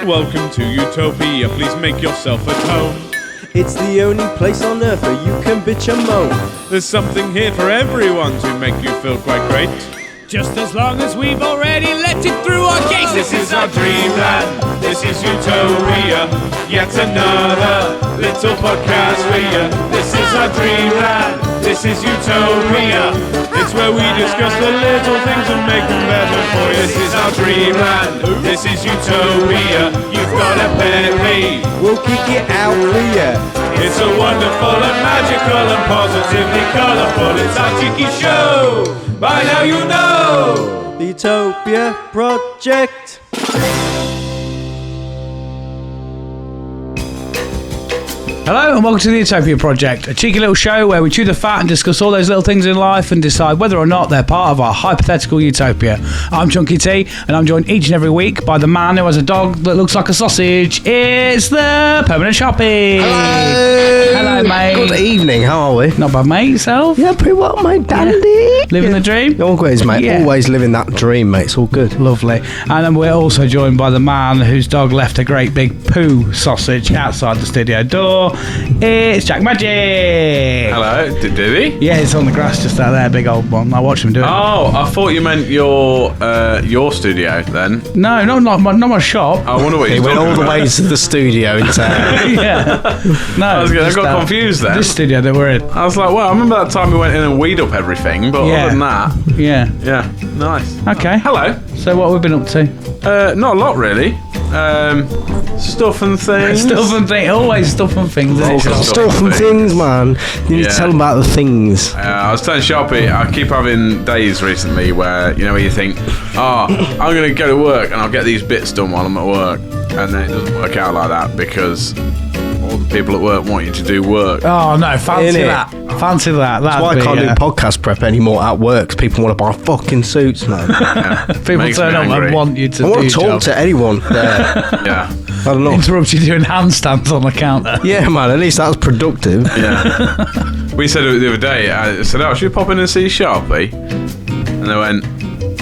Welcome to Utopia, please make yourself at home. It's the only place on earth where you can bitch and moan. There's something here for everyone to make you feel quite great. Just as long as we've already let it through our gates. This is our dreamland, this is Utopia. Yet another little podcast for you. This is our dreamland, this is Utopia. It's where we discuss the little things and make them better for you. This is our dreamland, this is Utopia. You've got a penny, We'll kick it out for you. it's a wonderful and magical and positively colourful. It's our cheeky show. By now you know. The Utopia Project. Hello and welcome to the Utopia Project, a cheeky little show where we chew the fat and discuss all those little things in life and decide whether or not they're part of our hypothetical utopia. I'm Chunky T, and I'm joined each and every week by the man who has a dog that looks like a sausage. It's the Permanent Shoppy. Hello, mate. Good evening, how are we? Not bad, mate. Yourself? Yeah, pretty well, mate. Dandy. Yeah. Living the dream? Always, mate. Yeah. Always living that dream, mate. It's all good. Lovely. And then we're also joined by the man whose dog left a great big poo sausage outside the studio door. It's Jack Magic. Hello, did he? Yeah, it's on the grass just out there, big old one. I watched him do it. Oh, I thought you meant your studio then. No, not my shop. I wonder what He he's went talking all the about. way to the studio in town. Yeah. No, I just got that- confused then. This studio that we're in. I was like, well, I remember that time we went in and weed up everything, but Yeah. other than that, Yeah. yeah, nice. Okay. Hello. So what have we been up to? Not a lot really. Stuff and things. Stuff and things. Always stuff and things. Isn't it? Stuff Stuff and things, man. You need Yeah. to tell them about the things. I was telling Sharpie, I keep having days recently where you think, I'm going to go to work and I'll get these bits done while I'm at work. And then it doesn't work out like that because all the people at work want you to do work. Oh no, fancy Innit? that. Fancy that. That's why I can't do podcast prep anymore at work, 'cause people want to buy fucking suits, man. People Makes turn me up angry. and want you to I want do to talk your job. to anyone there. Yeah. I don't know. Interrupt you doing handstands on the counter. Yeah, man, at least that was productive. Yeah. We said it the other day, I said, should we pop in and see Sharpie? And they went,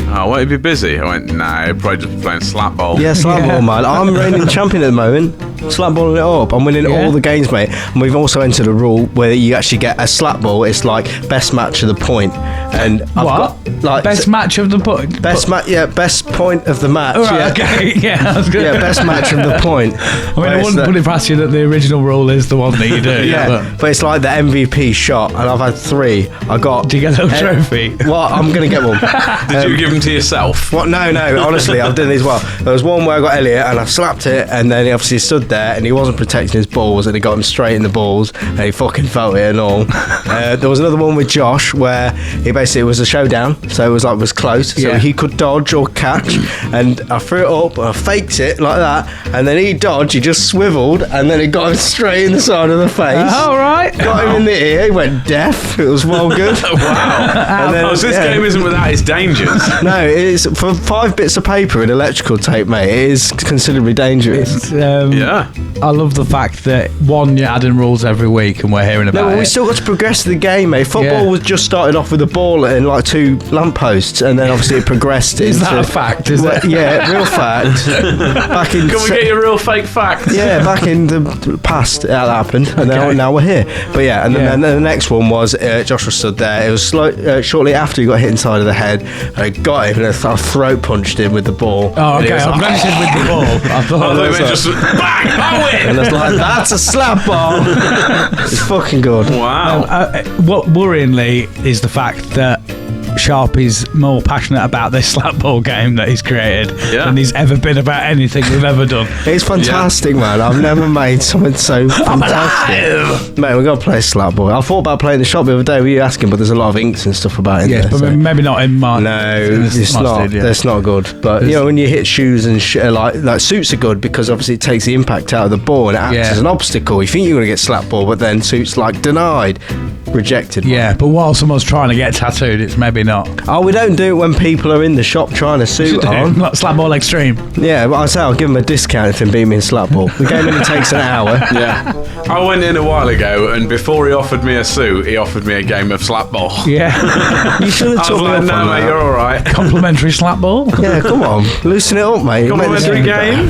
won't you be busy? I went, nah, he'll probably just be playing slap ball. Yeah, slap ball, man. I'm reigning champion at the moment. Slap balling it up. I'm winning Yeah. all the games, mate. And we've also entered a rule where you actually get a slap ball. It's like best match of the point. And I've What? got like Best match of the point. best match. Yeah, best point of the match. All right, yeah. okay. Yeah, that's good. Yeah, best match of the point. I mean, I wouldn't put it past you that the original rule is the one that you do. Yeah, but it's like the MVP shot, and I've had 3. I got. Do you get a trophy? Well, I'm gonna get one. Did you give them to yourself? What? No. Honestly, I've done these well. There was one where I got Elliot, and I slapped it, and then he obviously stood there, and he wasn't protecting his balls, and he got him straight in the balls, and he fucking felt it and all. There was another one with Josh where he basically it was a showdown, so it was close, so Yeah. he could dodge or catch, and I threw it up, and I faked it like that, and then he dodged, he just swiveled, and then it got him straight in the side of the face. All right. Got him in the ear, he went deaf. It was well good. Wow. And then, So this yeah. game isn't without its dangers. No, it is for 5 bits of paper and electrical tape, mate. It is considerably dangerous. Yeah. I love the fact that you're adding rules every week and we're hearing about No, well, it. we still got to progress the game, mate. Football Yeah. was just started off with a ball and like 2 lampposts, and then obviously it progressed Is into. that a fact? Is it? Yeah, real fact. Back in. Can we get your real fake fact? Yeah, back in the past that happened, and now we're here. But yeah, and then the next one was Joshua stood there. It was shortly after he got hit inside of the head. I got him and I throat punched him with the ball. Oh, And he okay. was I'm like, glad you said with the ball. I I thought thought it it was meant just bang, I win. and I was like, that's a slap ball. It's fucking good. Wow. what worryingly is the fact that Sharpie's more passionate about this slap ball game that he's created than he's ever been about anything we've ever done. It's fantastic, man. I've never made something so fantastic. Mate, we got to play slap ball. I thought about playing the shop the other day. We were asking, but there's a lot of inks and stuff about it. Yes, but maybe not in my. No, this it's my not. studio. That's not good. But you know, when you hit shoes and like suits are good because obviously it takes the impact out of the ball and it acts as an obstacle. You think you're going to get slap ball, but then suits like denied. rejected. Yeah, but while someone's trying to get tattooed, it's maybe not. Oh, we don't do it when people are in the shop trying to suit on. Like slap ball extreme. Yeah, but I say I'll give him a discount if he beat me in slap ball. The game only takes an hour. Yeah. I went in a while ago, and before he offered me a suit, he offered me a game of slap ball. Yeah. You should have I was told me like, off no, on mate, that. you're all right. Complimentary slap ball. Yeah, come on, loosen it up, mate. Complimentary game.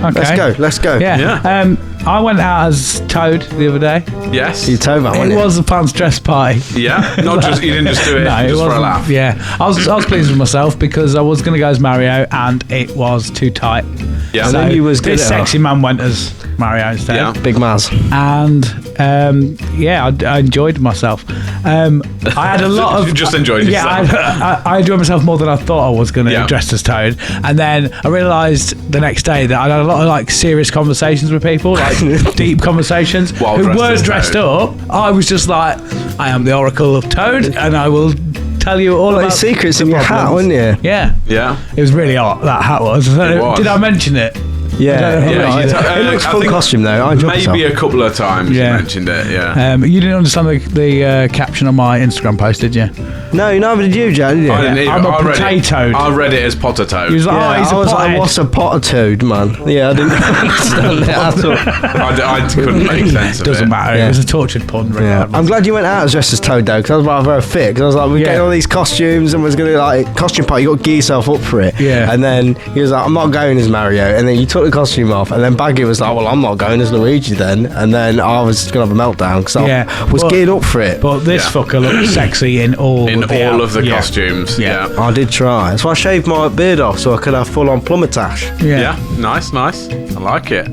Okay. Let's go. Yeah. I went out as Toad the other day. Yes. You told me, It was a fan's dress party. Yeah. Not just you didn't just do it, No, it just for a wasn't. laugh. Yeah, I was pleased with myself because I was going to go as Mario and it was too tight. Yeah. So I knew you was good this at it. sexy man went as Mario instead. Yeah. Big Maz. And I enjoyed myself. I had a lot of. You just enjoyed yourself. Yeah, I enjoyed myself more than I thought I was going to Yeah. dress as Toad. And then I realised the next day that I had a lot of like serious conversations with people, like deep conversations, While who dressed weren't as dressed Toad. up. I was just like, I am the Oracle of Toad, and I will tell you all Well, about there's secrets the in your hat, problems. wasn't you? Yeah. Yeah. It was really hot, that hat was. was. Did I mention it? Yeah, Yeah, you it looks I full think costume though. I enjoyed Maybe myself. a couple of times Yeah. you mentioned it, yeah. You didn't understand the caption on my Instagram post, did you? No, neither did you, Joe, did you? I didn't either. I'm a I read it- potato. I read it as potter toad. He was like, Yeah, oh, he's I a was like, pothead. what's a potter toad, man? Yeah, I didn't understand it at all. I couldn't make sense of Doesn't it. matter. Yeah. It was a tortured pun. Yeah. Regardless. I'm glad you went out as dressed as Toad though, because I was rather fit. Because I was like, we're Yeah. getting all these costumes and was going to like costume party. You got to gear yourself up for it. Yeah. And then he was like, I'm not going as Mario. And then you took the costume off. And then Baggy was like, well, I'm not going as Luigi then. And then I was going to have a meltdown because Yeah, I was but- geared up for it. But this Yeah. fucker looked sexy in all In of the all of the yeah. costumes. Yeah. Yeah. I did try. That's why I shaved my beard off so I could have full on plumbertash. Yeah. Nice. I like it.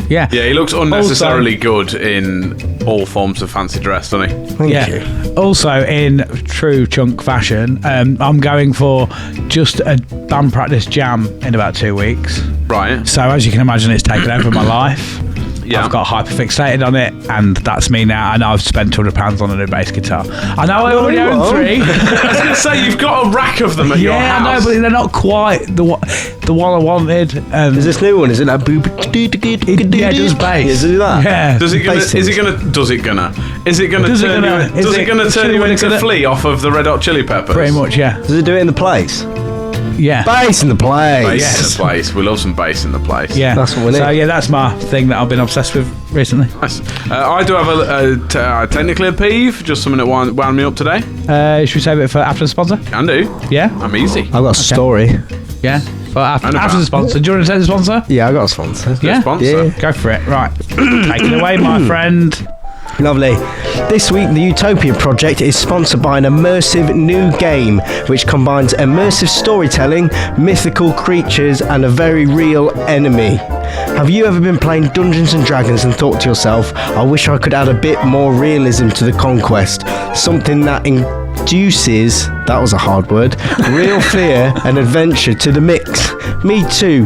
Yeah. Yeah, he looks unnecessarily good in all forms of fancy dress, doesn't he? Thank Yeah. you. Also, in true chunk fashion, I'm going for just a band practice jam in about 2 weeks. Right. So, as you can imagine, it's taken over my life. Yeah. I've got hyperfixated on it, and that's me now. And I've spent £200 on a new bass guitar. I know I already own won't. 3. I was going to say, you've got a rack of them at your Yeah, I house. know, but they're not quite the one I wanted. Is this new one? Is it that boop? Yeah, it does bass. Does it do that? Yeah. Is it gonna Bass turn Does it you gonna- is into it gonna- Flea off of the Red Hot Chili Peppers? Pretty much, yeah. Does it do it in the place? Yeah. Bass in the place. Bass Yes. in the place. We love some bass in the place. Yeah. That's what we need. So, yeah, that's my thing that I've been obsessed with recently. Nice. I do have technically a peeve, just something that wound me up today. Should we save it for after the sponsor? Can do. Yeah? I'm easy. I've got a story. Yeah? For after And the about. sponsor. Do you want to take the sponsor? Yeah, I got a sponsor. Yeah? Sponsor. Yeah. Go for it. Right. Take it away, my friend. Lovely. This week, the Utopia Project is sponsored by an immersive new game which combines immersive storytelling, mythical creatures, and a very real enemy. Have you ever been playing Dungeons and Dragons and thought to yourself, I wish I could add a bit more realism to the conquest? Something that induces, that was a hard word, real fear and adventure to the mix. Me too.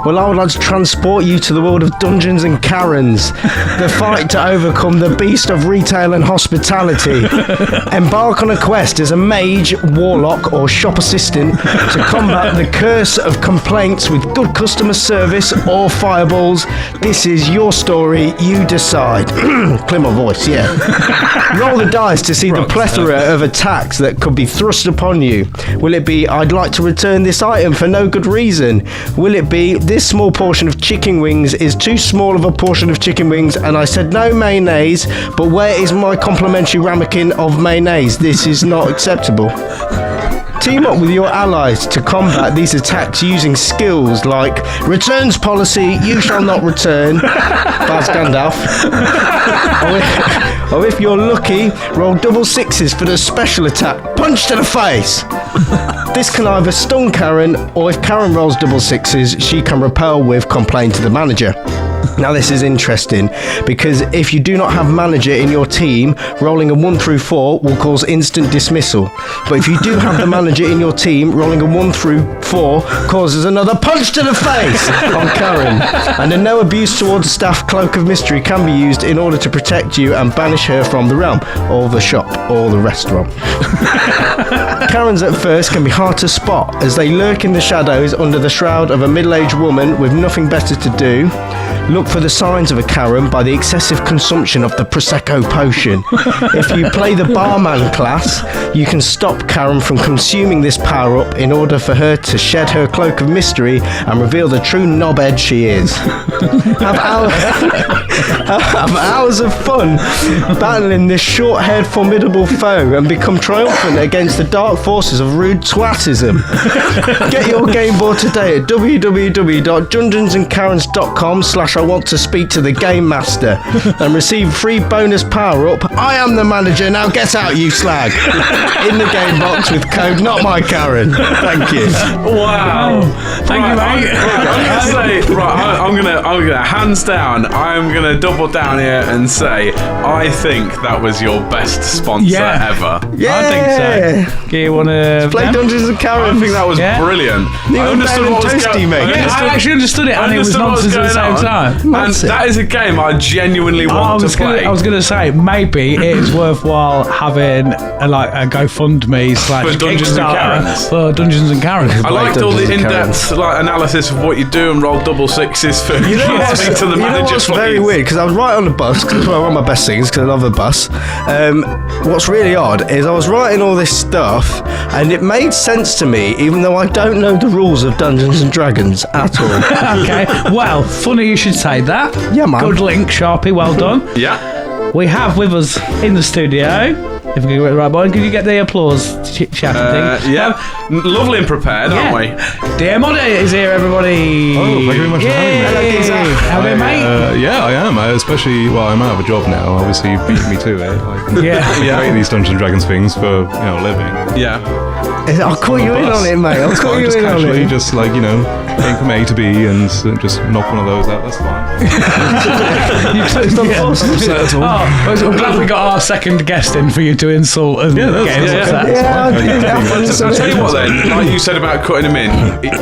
Well, I would like to transport you to the world of Dungeons and Karens, the fight to overcome the beast of retail and hospitality. Embark on a quest as a mage, warlock, or shop assistant to combat the curse of complaints with good customer service or fireballs. This is your story, you decide. Clear my voice, yeah. Roll the dice to see the plethora of attacks that could be thrust upon you. Will it be, I'd like to return this item for no good reason? Will it be, this small portion of chicken wings is too small of a portion of chicken wings and I said no mayonnaise, but where is my complimentary ramekin of mayonnaise? This is not acceptable. Team up with your allies to combat these attacks using skills like returns policy, you shall not return, Baz Gandalf. Or if you're lucky, roll double sixes for the special attack, punch to the face. This can either stun Karen, or if Karen rolls double sixes, she can repel with complain to the manager. Now this is interesting because if you do not have manager in your team, rolling a 1 through 4 will cause instant dismissal. But if you do have the manager in your team, rolling a 1 through 4 causes another punch to the face on Karen. And a no abuse towards staff cloak of mystery can be used in order to protect you and banish her from the realm, or the shop, or the restaurant. Karens at first can be hard to spot as they lurk in the shadows under the shroud of a middle-aged woman with nothing better to do. Look for the signs of a Karen by the excessive consumption of the Prosecco potion. If you play the barman class, you can stop Karen from consuming this power-up in order for her to shed her cloak of mystery and reveal the true knobhead she is. Have hours of fun battling this short-haired formidable foe and become triumphant against the dark forces of rude twattism. Get your game board today at www.dungeonsandkarens.com/I want to speak to the game master and receive free bonus power up. I am the manager, now get out, you slag. In the game box with code not my Karen. Thank you. Wow. Thank you, mate. I'm gonna hands down, I'm gonna double down here and say I think that was your best sponsor ever. Yeah. I think so. Do you want to Play Dungeons and Karens. I think that was brilliant. I understood what was going on. I actually understood it, and it was nonsense at the same time. And that is a game I genuinely want to play. I was going to say, maybe it's worthwhile having a GoFundMe / Kickstarter for Dungeons and Karens. I liked all the in-depth analysis of what you do and roll double sixes for You know what's very weird, because I was right on the bus, because one of my best things, because I love the bus. What's really odd is I was writing all this stuff, and it made sense to me, even though I don't know the rules of Dungeons and Dragons at all. Okay, well, funny you should say that. Yeah, man. Good link, Sharpie, well done. Yeah. We have with us in the studio, if we can get it right, boy, can you get the applause chat thing? Yeah. Lovely and prepared, aren't we? Dear Moddy is here, everybody. Oh, thank you very much for having me. How are you, mate? Yeah, I am. Especially, I'm out of a job now. Obviously, you beat me to it. Create these Dungeons and Dragons things for a living. Yeah. I'll call you in on it, mate. I'll call you in on it. Just going from A to B and just knock one of those out. That's fine. It's not upset at all. I'm glad we got our second guest in for you to insult and that's I'll tell you what then, like you said about cutting him in,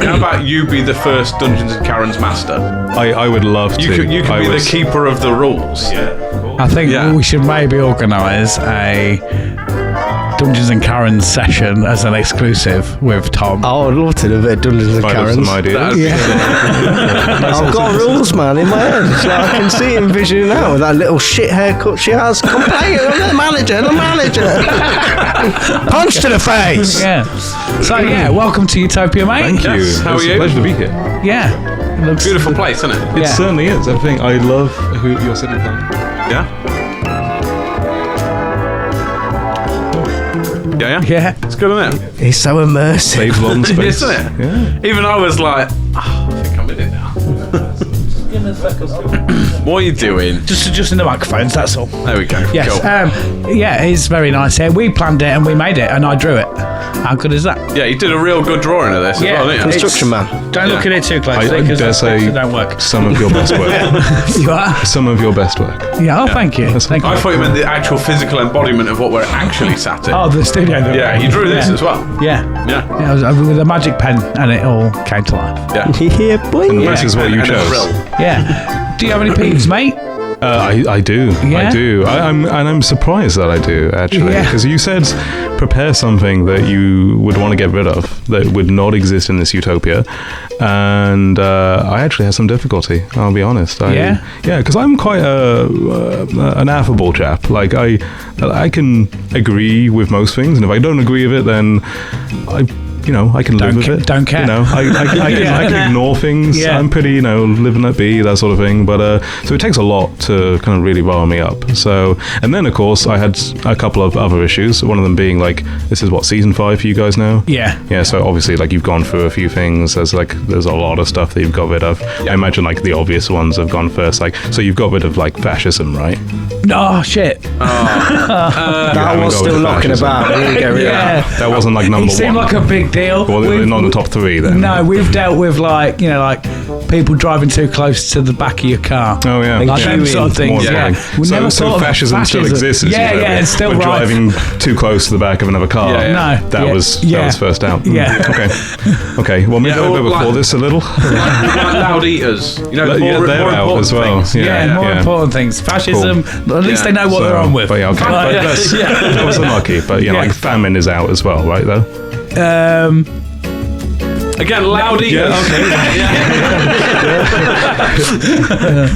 how about you be the first Dungeons and Karens master? I would love to. You could be the keeper of the rules. Yeah. Cool. I think we should maybe organise a Dungeons and Karens session as an exclusive with Tom. Oh, I'd love to do a bit of Dungeons and Karens. Some ideas. I've got rules, man, in my head. So I can see him visioning out with that little shit haircut she has. Come play it, the manager. Punch to the face. Yeah. So welcome to Utopia, mate. Thank you. Yes. How are It's you? a pleasure to be here. Yeah. It looks Beautiful place, isn't it? It certainly is. Everything. I love who you're sitting on. Yeah. Yeah. It's good, isn't it? He's so immersive. Saves long space. Isn't it? Yeah. Even I was like, I think I'm in it now. What are you doing? just in the microphones, that's all. There we go. Yes. Cool. It's very nice here. We planned it and we made it and I drew it. How good is that? Yeah, you did a real good drawing of this as well, didn't you? Construction man. Don't look at it too closely I because dare say it don't work. some of your best work. You are? Some of your best work. Yeah, thank you. Thank you. I thought you meant the actual physical embodiment of what we're actually sat in. Oh, the studio. Yeah, you drew this as well. Yeah. Yeah. I was with a magic pen and it all came to life. Yeah. Yeah, boy. And this is what you And a chose. drill. Yeah. Do you have any peeves, mate? I do. Yeah? I do. I'm surprised that I do, actually. Yeah. Because you said prepare something that you would want to get rid of, that would not exist in this utopia. And I actually had some difficulty, I'll be honest. Yeah, because I'm quite an affable chap. Like, I can agree with most things, and if I don't agree with it, then I can live with it. Don't care. I can ignore things. Yeah. I'm pretty, live and let be, that sort of thing. But so it takes a lot to kind of really rile me up. So, and then of course I had a couple of other issues. One of them being this is what, season 5 for you guys now? Yeah. Yeah. So obviously, you've gone through a few things. There's a lot of stuff that you've got rid of. I imagine the obvious ones have gone first. So you've got rid of fascism, right? Oh shit. That was still knocking about. We didn't get rid of that. That wasn't number It seemed one. like a big deal. Well, not in the top 3 then. No, we've dealt with people driving too close to the back of your car. Oh yeah, Like them sort of things. Yeah. We never So thought of fascism still exists. As Yeah, utopia, it's still but right. driving too close to the back of another car. No, that was first out. Yeah. Okay. Well, maybe or before like- this a little. like loud eaters. You know, more they're out important as well. things. More important things. Fascism, at least they know what they're on with. But yeah, okay. But that was unlucky. But like famine is out as well, right? Though. Again, loud eaters.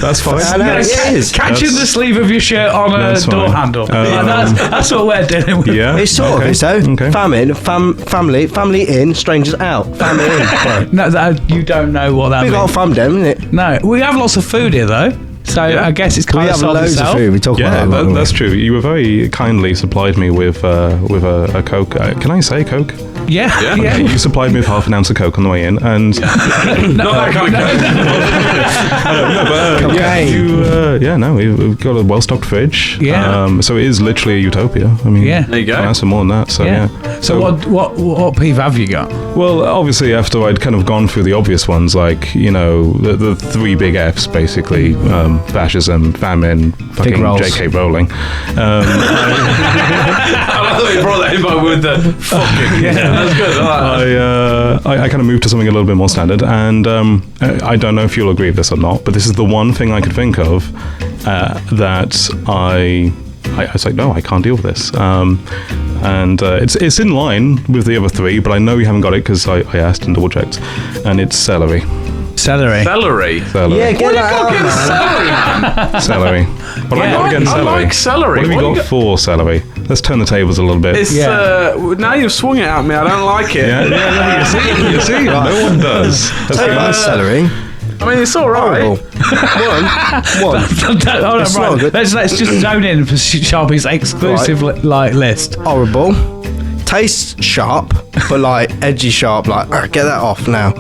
That's fine. Catching the sleeve of your shirt on a door fine. handle. That's what we're doing with. Yeah. It's sort of is though. Okay. Famine, family in, strangers out. Family in. Bro. No, you don't know what that We got means. a fam dem, isn't it? No, we have lots of food here though, so I guess it's We kind of have sold loads itself. of food. We talk Yeah, about that. that's true. You were very kindly supplied me with a Coke. Can I say Coke? Yeah. You supplied me with half an ounce of Coke on the way in, and Not that kind of we've got a well-stocked fridge. Yeah. So it is literally a utopia. I mean, Yeah. There you go. That's more than that. So yeah. So what peeve have you got? Well, obviously, after I'd kind of gone through the obvious ones, like, the three big Fs, basically, fascism, famine, fucking rolls. J.K. Rowling. I thought you brought that in with the fucking. That's good. I kind of moved to something a little bit more standard, and I don't know if you'll agree with this or not, but this is the one thing I could think of that I was like, no, I can't deal with this. And it's in line with the other three, but I know you haven't got it because I asked and double checked, and it's celery. Celery. Celery. Yeah, get that out, man. Celery. What have I got against I celery? like celery. What have you got for celery? Let's turn the tables a little bit. It's now you've swung it at me. I don't like it. You see, no one does. That's Take that celery. I mean, it's all right. Horrible. One. Hold on, It's not right. good. Let's just zone in for Sharpie's exclusive list. Horrible. Tastes sharp, but like edgy sharp. Like, get that off now.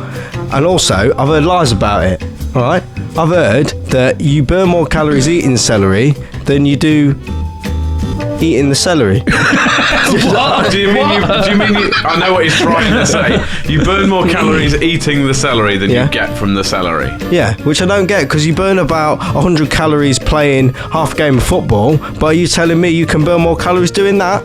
And also, I've heard lies about it. All right. I've heard that you burn more calories eating celery than you do eating the celery. What? Do you mean? I know what he's trying to say. You burn more calories eating the celery than Yeah. you get from the celery. Yeah, which I don't get because you burn about 100 calories playing half a game of football. But are you telling me you can burn more calories doing that?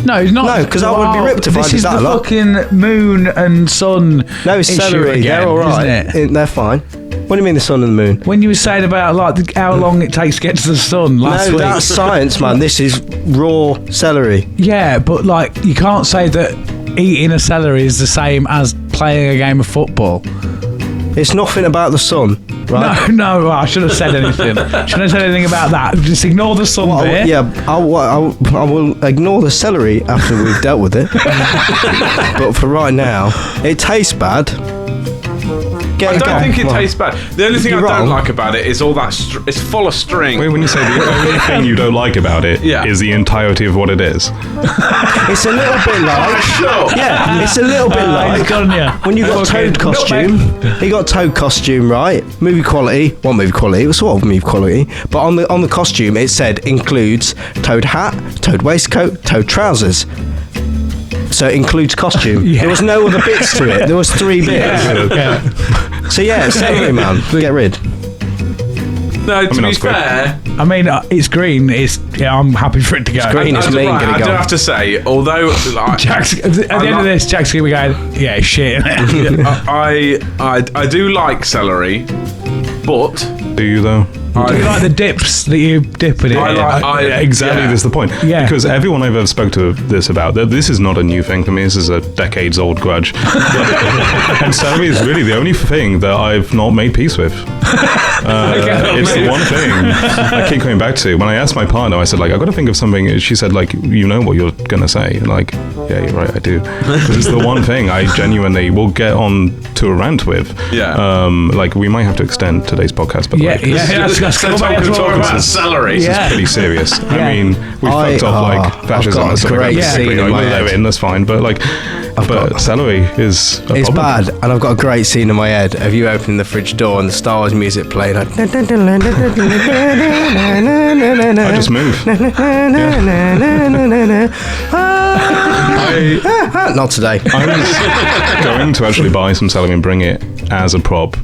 No, it's not. No, 'cause I would be ripped if I this did is that the a lot. fucking moon and sun. No, it's issue celery. again, They're all right. isn't it? They're fine. What do you mean the sun and the moon? When you were saying about like how long it takes to get to the sun last No, week. that's science, man. This is raw celery. Yeah, but like you can't say that eating a celery is the same as playing a game of football. It's nothing about the sun, right? No, I shouldn't have said anything. Shouldn't have said anything about that. Just ignore the sun Well, bit. yeah, I will ignore the celery after we've dealt with it. But for right now, it tastes bad. I don't think it tastes bad. The only thing I You're don't wrong. like about it is all that. It's full of string. Wait, when you say the only thing you don't like about it is the entirety of what it is. It's a little bit like. Sure. Yeah, it's a little bit like. He's gone, yeah. When you got Fucking Toad costume, he got Toad costume, right? Movie quality, well, movie quality, it was sort of movie quality, but on the costume it said includes Toad hat, Toad waistcoat, Toad trousers. So it includes costume. Yeah. There was no other bits to it. There was 3 bits. So yeah, celery, man, get rid. No, to be that's great. fair, I mean, it's green. I'm happy for it to go. green. It's mean, I gonna do go. have to say, although like, Jack's, at the end of this, Jack's gonna be going, yeah, it's shit. I do like celery, but Do you though? Do you like the dips that you dip in it? Exactly, that's the point. Yeah. Because everyone I've ever spoke to this about, this is not a new thing for me. This is a decades-old grudge. And celery is really the only thing that I've not made peace with. It's the one thing I keep coming back to. When I asked my partner, I said, like, I've got to think of something. She said, like, you know what you're going to say. And like, yeah, you're right, I do. Because it's the one thing I genuinely will get on to a rant with. Yeah. Like, we might have to extend today's podcast, but Yeah, like, that's so Tom can talk about celery. this Yeah. is pretty serious. Yeah. I mean, we fucked off like fascism I've got and stuff a like great that. scene in my head. That's fine, but like, celery is a It's problem. bad, and I've got a great scene in my head of you opening the fridge door and the Star Wars music playing. I just moved. Not today. I was going to actually buy some celery and bring it as a prop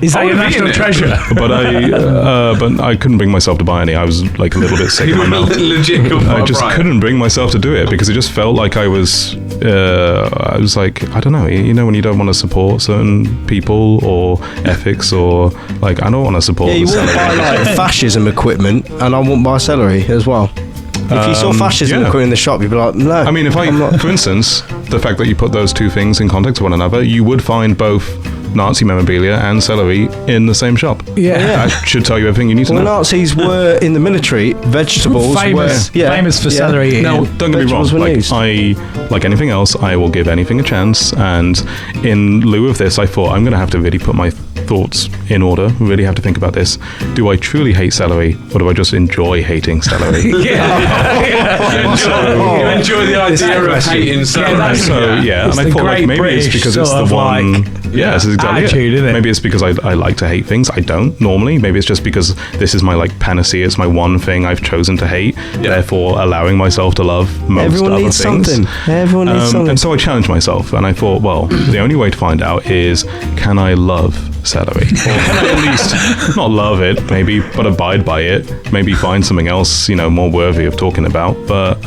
Is that your national treasure? But I couldn't bring myself to buy any. I was like a little bit sick in my mouth. Legit. I just couldn't bring myself to do it because it just felt like I was like, I don't know, you know, when you don't want to support certain people or ethics, or like, I don't want to support. Yeah, you wouldn't buy like fascism equipment, and I wouldn't buy celery as well. If you saw fascism equipment in the shop, you'd be like, no. I mean, for instance, the fact that you put those two things in context of one another, you would find both Nazi memorabilia and celery in the same shop. Yeah. That should tell you everything you need to know. Nazis were in the military. Vegetables famous for celery. Now, don't get me wrong. Like anything else, I will give anything a chance. And in lieu of this, I thought I'm going to have to really put my thoughts in order. Really have to think about this. Do I truly hate celery, or do I just enjoy hating celery? You enjoy the idea of hating celery. And I thought like maybe it's because it's the one. This is exactly attitude, isn't it? Maybe it's because I like to hate things. I don't normally. Maybe it's just because this is my like panacea. It's my one thing I've chosen to hate. Therefore, allowing myself to love most Everyone other needs things. something. Everyone needs something. And so I challenged myself, and I thought, well, the only way to find out is, can I love celery? Or can I at least not love it, maybe, but abide by it? Maybe find something else, you know, more worthy of talking about. But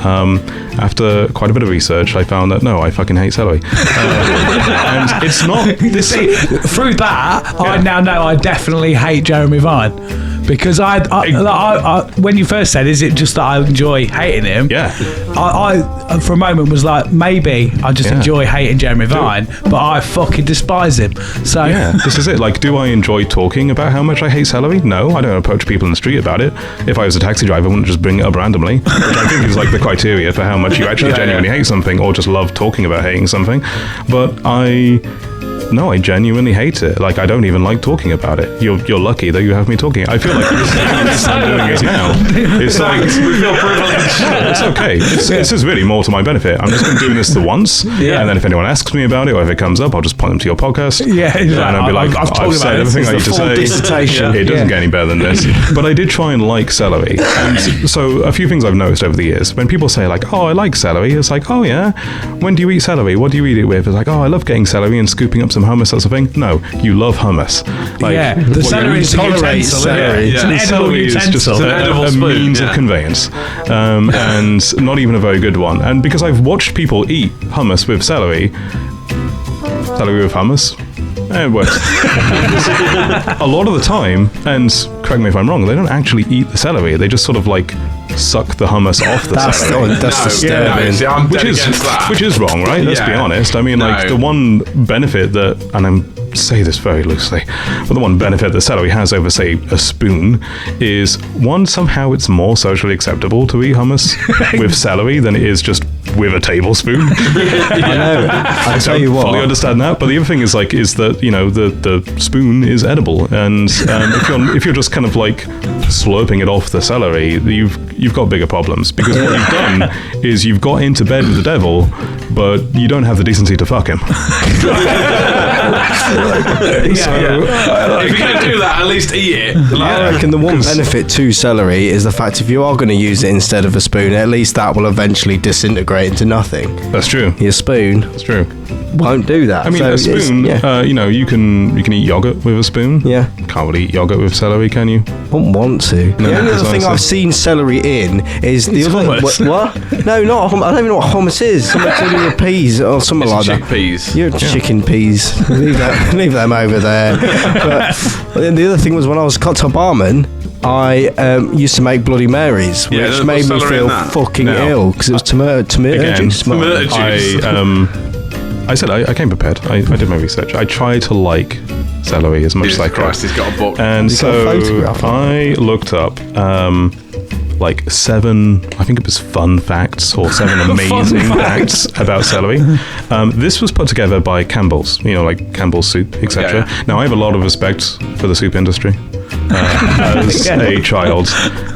after quite a bit of research, I found that no, I fucking hate celery. And it's not. See, through that, I now know I definitely hate Jeremy Vine. Because I when you first said, is it just that I enjoy hating him? Yeah. I for a moment was like, maybe I just enjoy hating Jeremy Vine, but I fucking despise him. So yeah, this is it. Like, do I enjoy talking about how much I hate celery? No, I don't approach people in the street about it. If I was a taxi driver, I wouldn't just bring it up randomly, which I think is like the criteria for how much you actually genuinely hate something, or just love talking about hating something. But no, I genuinely hate it. Like, I don't even like talking about it. You're lucky that you have me talking. I feel like I'm doing it now. It's like, we feel privileged. It's okay. This is really more to my benefit. I'm just doing this the once, and then if anyone asks me about it, or if it comes up, I'll just point them to your podcast. Yeah, exactly. And I'll be like, I've said everything I need to say. Dissertation. It doesn't get any better than this. But I did try and like celery. And so a few things I've noticed over the years. When people say like, oh, I like celery, it's like, oh yeah, when do you eat celery? What do you eat it with? It's like, oh, I love getting celery and scooping up some hummus, that's a thing. No, you love hummus. Like, the celery is a utensil. It's an edible utensil. It's an edible means of conveyance, and not even a very good one. And because I've watched people eat hummus with celery with hummus, it works. A lot of the time, and correct me if I'm wrong, they don't actually eat the celery. They just sort of like suck the hummus off the celery. That's disturbing. See, I'm dead against that. Which is wrong, right? Let's be honest. I mean, like, the one benefit that, and I'm say this very loosely, but the one benefit that celery has over, say, a spoon is, one, somehow it's more socially acceptable to eat hummus with celery than it is just with a tablespoon. I know. I tell you what. Fully understand that, but the other thing is that, you know, the spoon is edible, and if you're just kind of like slurping it off the celery, you've got bigger problems, because what you've done is you've got into bed with the devil, but you don't have the decency to fuck him. If you're going to do that, at least eat it. I reckon the one benefit to celery is the fact if you are going to use it instead of a spoon, at least that will eventually disintegrate into nothing. That's true. Your spoon That's true. won't do that. I mean, So a spoon, you know, you can eat yogurt with a spoon. Yeah. Can't really eat yogurt with celery, can you? Wouldn't want to. The only other thing I've seen celery in is the other hummus. What? No, not hummus. I don't even know what hummus is. Something to do with peas or something like that. Chickpeas. You're chicken peas. Leave them over there. But then the other thing was when I was cocktail barman, I used to make Bloody Marys, which made me feel fucking ill because it was tomato juice. I said I came prepared. I did my research. I tried to like celery as much as I could. Christ, he's got a book. And so I looked up like 7, I think it was fun facts or 7 amazing facts about celery. This was put together by Campbell's, you know, like Campbell's soup, etc. Now, I have a lot of respect for the soup industry. As a child,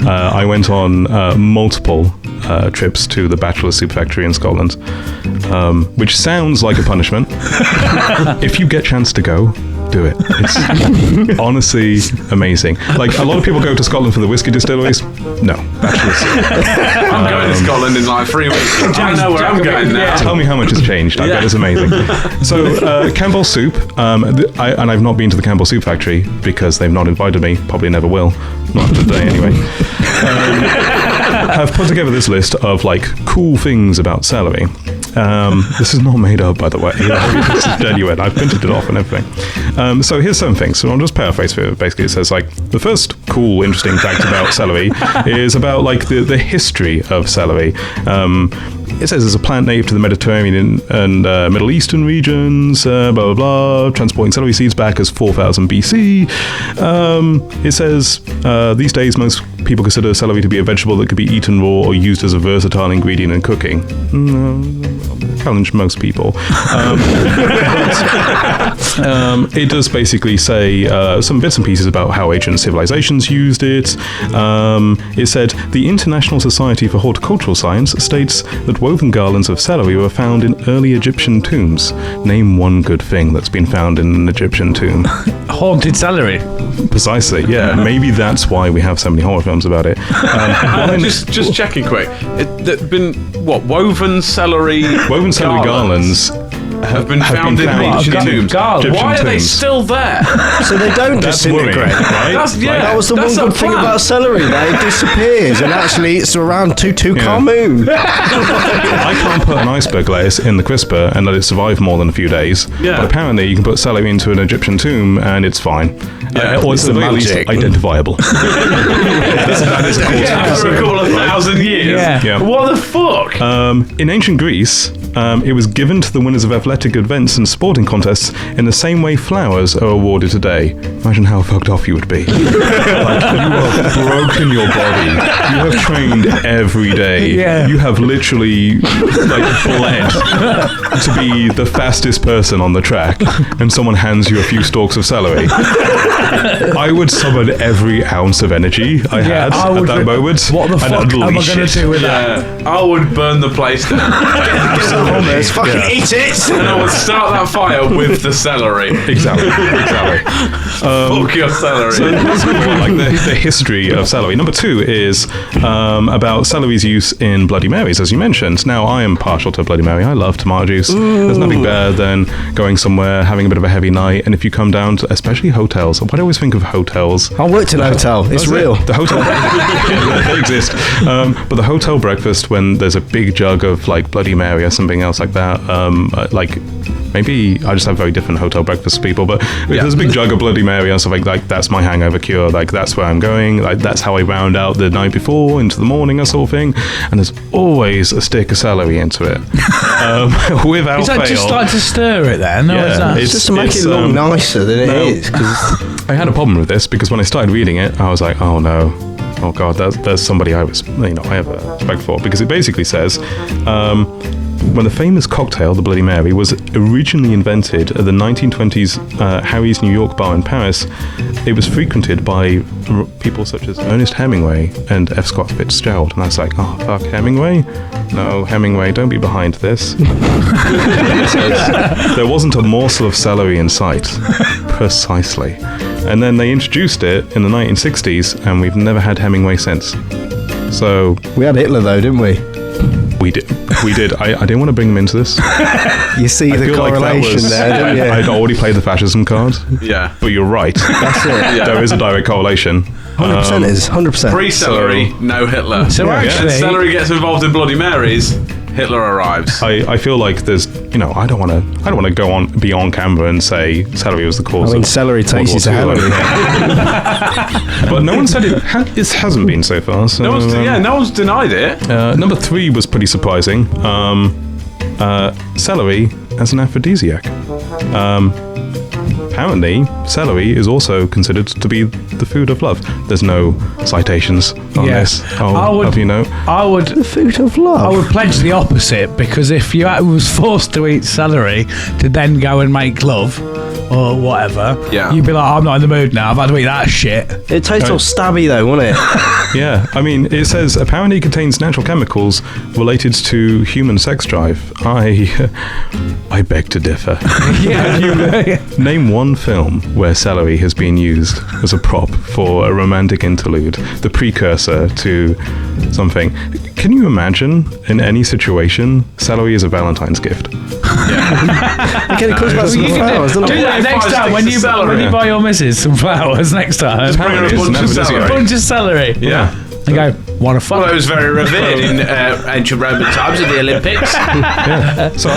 I went on multiple trips to the Bachelor's Soup Factory in Scotland, which sounds like a punishment. If you get chance to go, do it. It's honestly amazing. Like, a lot of people go to Scotland for the whiskey distilleries. No, bachelors. I'm going to Scotland in like 3 weeks. I know where I'm going now. Tell me how much has changed. I bet it's amazing. So, Campbell Soup, and I've not been to the Campbell Soup factory because they've not invited me. Probably never will. Not today, anyway. Have put together this list of like cool things about celery. This is not made up, by the way. This is genuine. I've printed it off and everything. So here's some things. So I'll just paraphrase for it. Basically, it says like the first cool, interesting fact about celery is about like the history of celery. It says it's a plant native to the Mediterranean and Middle Eastern regions, blah, blah, blah, transporting celery seeds back as 4000 BC. It says these days most people consider celery to be a vegetable that could be eaten raw or used as a versatile ingredient in cooking. Challenge most people. It does basically say some bits and pieces about how ancient civilizations used it. It said the International Society for Horticultural Science states that woven garlands of celery were found in early Egyptian tombs. Name one good thing that's been found in an Egyptian tomb. Haunted celery. Precisely, yeah. Maybe that's why we have so many horror films about it. Just checking quick. Been what, woven celery garlands have been found in ancient tombs. Why are they still there? So they don't disintegrate, right? That was the one good thing about celery. That it disappears, and actually it's around Tutankhamun. I can't put an iceberg lettuce in the crisper and let it survive more than a few days. Yeah. But apparently you can put celery into an Egyptian tomb and it's fine. Or it's at least identifiable. that is For a couple of 1,000 years. Yeah. What the fuck? In ancient Greece, it was given to the winners of athletic events and sporting contests in the same way flowers are awarded today. Imagine how fucked off you would be. Like, you have broken your body. You have trained every day. Yeah. You have literally like bled to be the fastest person on the track, and someone hands you a few stalks of celery. I would summon every ounce of energy I had at that moment. What the fuck am I going to do with that? I would burn the place down. Let's fucking eat it. And I would start that fire with the celery. Exactly. Fuck your celery. So that's cool, like the history of celery. Number 2 is about celery's use in Bloody Marys, as you mentioned. Now, I am partial to Bloody Mary. I love tomato juice. There's nothing better than going somewhere, having a bit of a heavy night, and if you come down to, especially hotels. Why do I always think of hotels? I worked in a hotel. It's real. The hotel they exist. But the hotel breakfast, when there's a big jug of like Bloody Mary or something else like that, like maybe I just have very different hotel breakfast people, but if there's a big jug of Bloody Mary or something, like that's my hangover cure. Like that's where I'm going. Like that's how I round out the night before into the morning, that sort of thing. And there's always a stick of celery into it. Without Is that fail. just like to stir it then? Yeah, Is that? It's just to make it look nicer than it is. I had a problem with this because when I started reading it, I was like, oh no. Oh god, there's somebody I have a respect for, because it basically says when the famous cocktail, the Bloody Mary, was originally invented at the 1920s Harry's New York bar in Paris, it was frequented by people such as Ernest Hemingway and F. Scott Fitzgerald. And I was like, oh fuck, Hemingway? No, Hemingway, don't be behind this. There wasn't a morsel of celery in sight. Precisely. And then they introduced it in the 1960s, and we've never had Hemingway since. So we had Hitler though, didn't we? We did. I didn't want to bring them into this. You see the correlation there, didn't you? I'd already played the fascism card. Yeah. But you're right. That's it. Yeah. There is a direct correlation. 100% is 100%. Pre-celery, no Hitler. So actually, when celery gets involved in Bloody Marys, Hitler arrives. I feel like there's, I don't want to be on camera and say celery was the cause. I mean, celery takes you to hell. But no one said it hasn't been so far. So, no one's denied it. Number 3 was pretty surprising. Celery as an aphrodisiac. Apparently, celery is also considered to be the food of love. There's no citations on this. Have you know? The food of love. I would pledge the opposite, because if you was forced to eat celery to then go and make love, or whatever, Yeah. you'd be like, I'm not in the mood now. I've had to eat that shit. It tastes all stabby though, wouldn't it? Yeah, I mean, it says apparently it contains natural chemicals related to human sex drive. I beg to differ. Name one film where celery has been used as a prop for a romantic interlude, the precursor to something. Can you imagine, in any situation, celery is a Valentine's gift? Again, it comes back to the flowers, doesn't Do it? that next time when you buy your missus some flowers next time. Just bring her a bunch of celery. Bunch of celery. Yeah. And go, wanna fuck? Well, it was very revered in ancient Roman times at the Olympics. So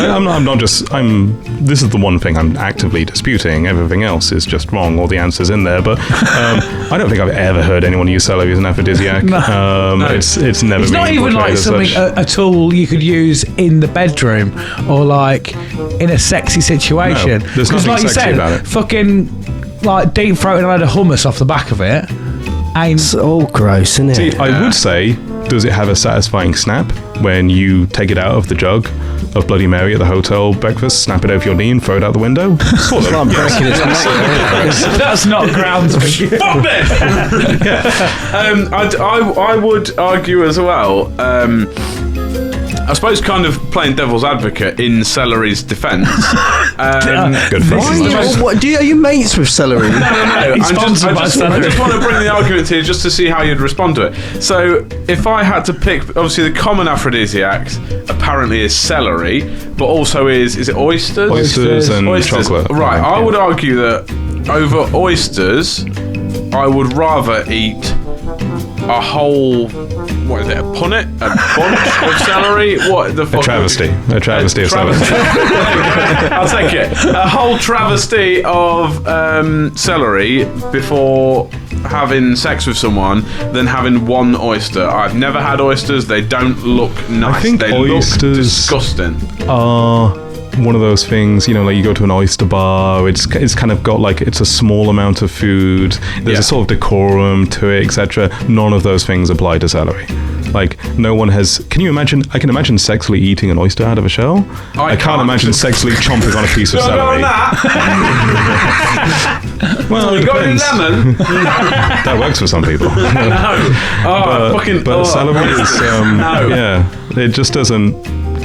this is the one thing I'm actively disputing. Everything else is just wrong. All the answers in there, but I don't think I've ever heard anyone use celery as an aphrodisiac. No. It's never. It's been not even portrayed like as something such. a tool you could use in the bedroom or like in a sexy situation. No, there's nothing like you sexy said, about it. fucking like deep throating a load of hummus off the back of it. It's all gross, isn't it? See, I would say, does it have a satisfying snap when you take it out of the jug of Bloody Mary at the hotel breakfast, snap it over your knee and throw it out the window? Sort of. I'm breaking its neck. That's not grounds for you. Fuck this! I would argue as well. I suppose kind of playing devil's advocate in celery's defence. Good Why phrase. are you mates with celery? No. He's sponsored by I celery. just want to bring the argument to you just to see how you'd respond to it. So, if I had to pick, obviously the common aphrodisiacs apparently is celery, but also is it oysters? Oysters and chocolate. Right, Yeah. I would argue that over oysters, I would rather eat a whole, what is it, a punnet? A bunch of celery? What the fuck? A travesty of celery. I'll take it. A whole travesty of celery before having sex with someone than having one oyster. I've never had oysters. They don't look nice. I think they oysters look disgusting. One of those things, like you go to an oyster bar, it's kind of got like, it's a small amount of food, there's a sort of decorum to it, etc. None of those things apply to celery. Like, no one has. Can you imagine? I can imagine sexually eating an oyster out of a shell. I can't imagine sexually chomping on a piece of celery. Well, You it got any depends. lemon? That works for some people. But celery is, No. yeah, it just doesn't.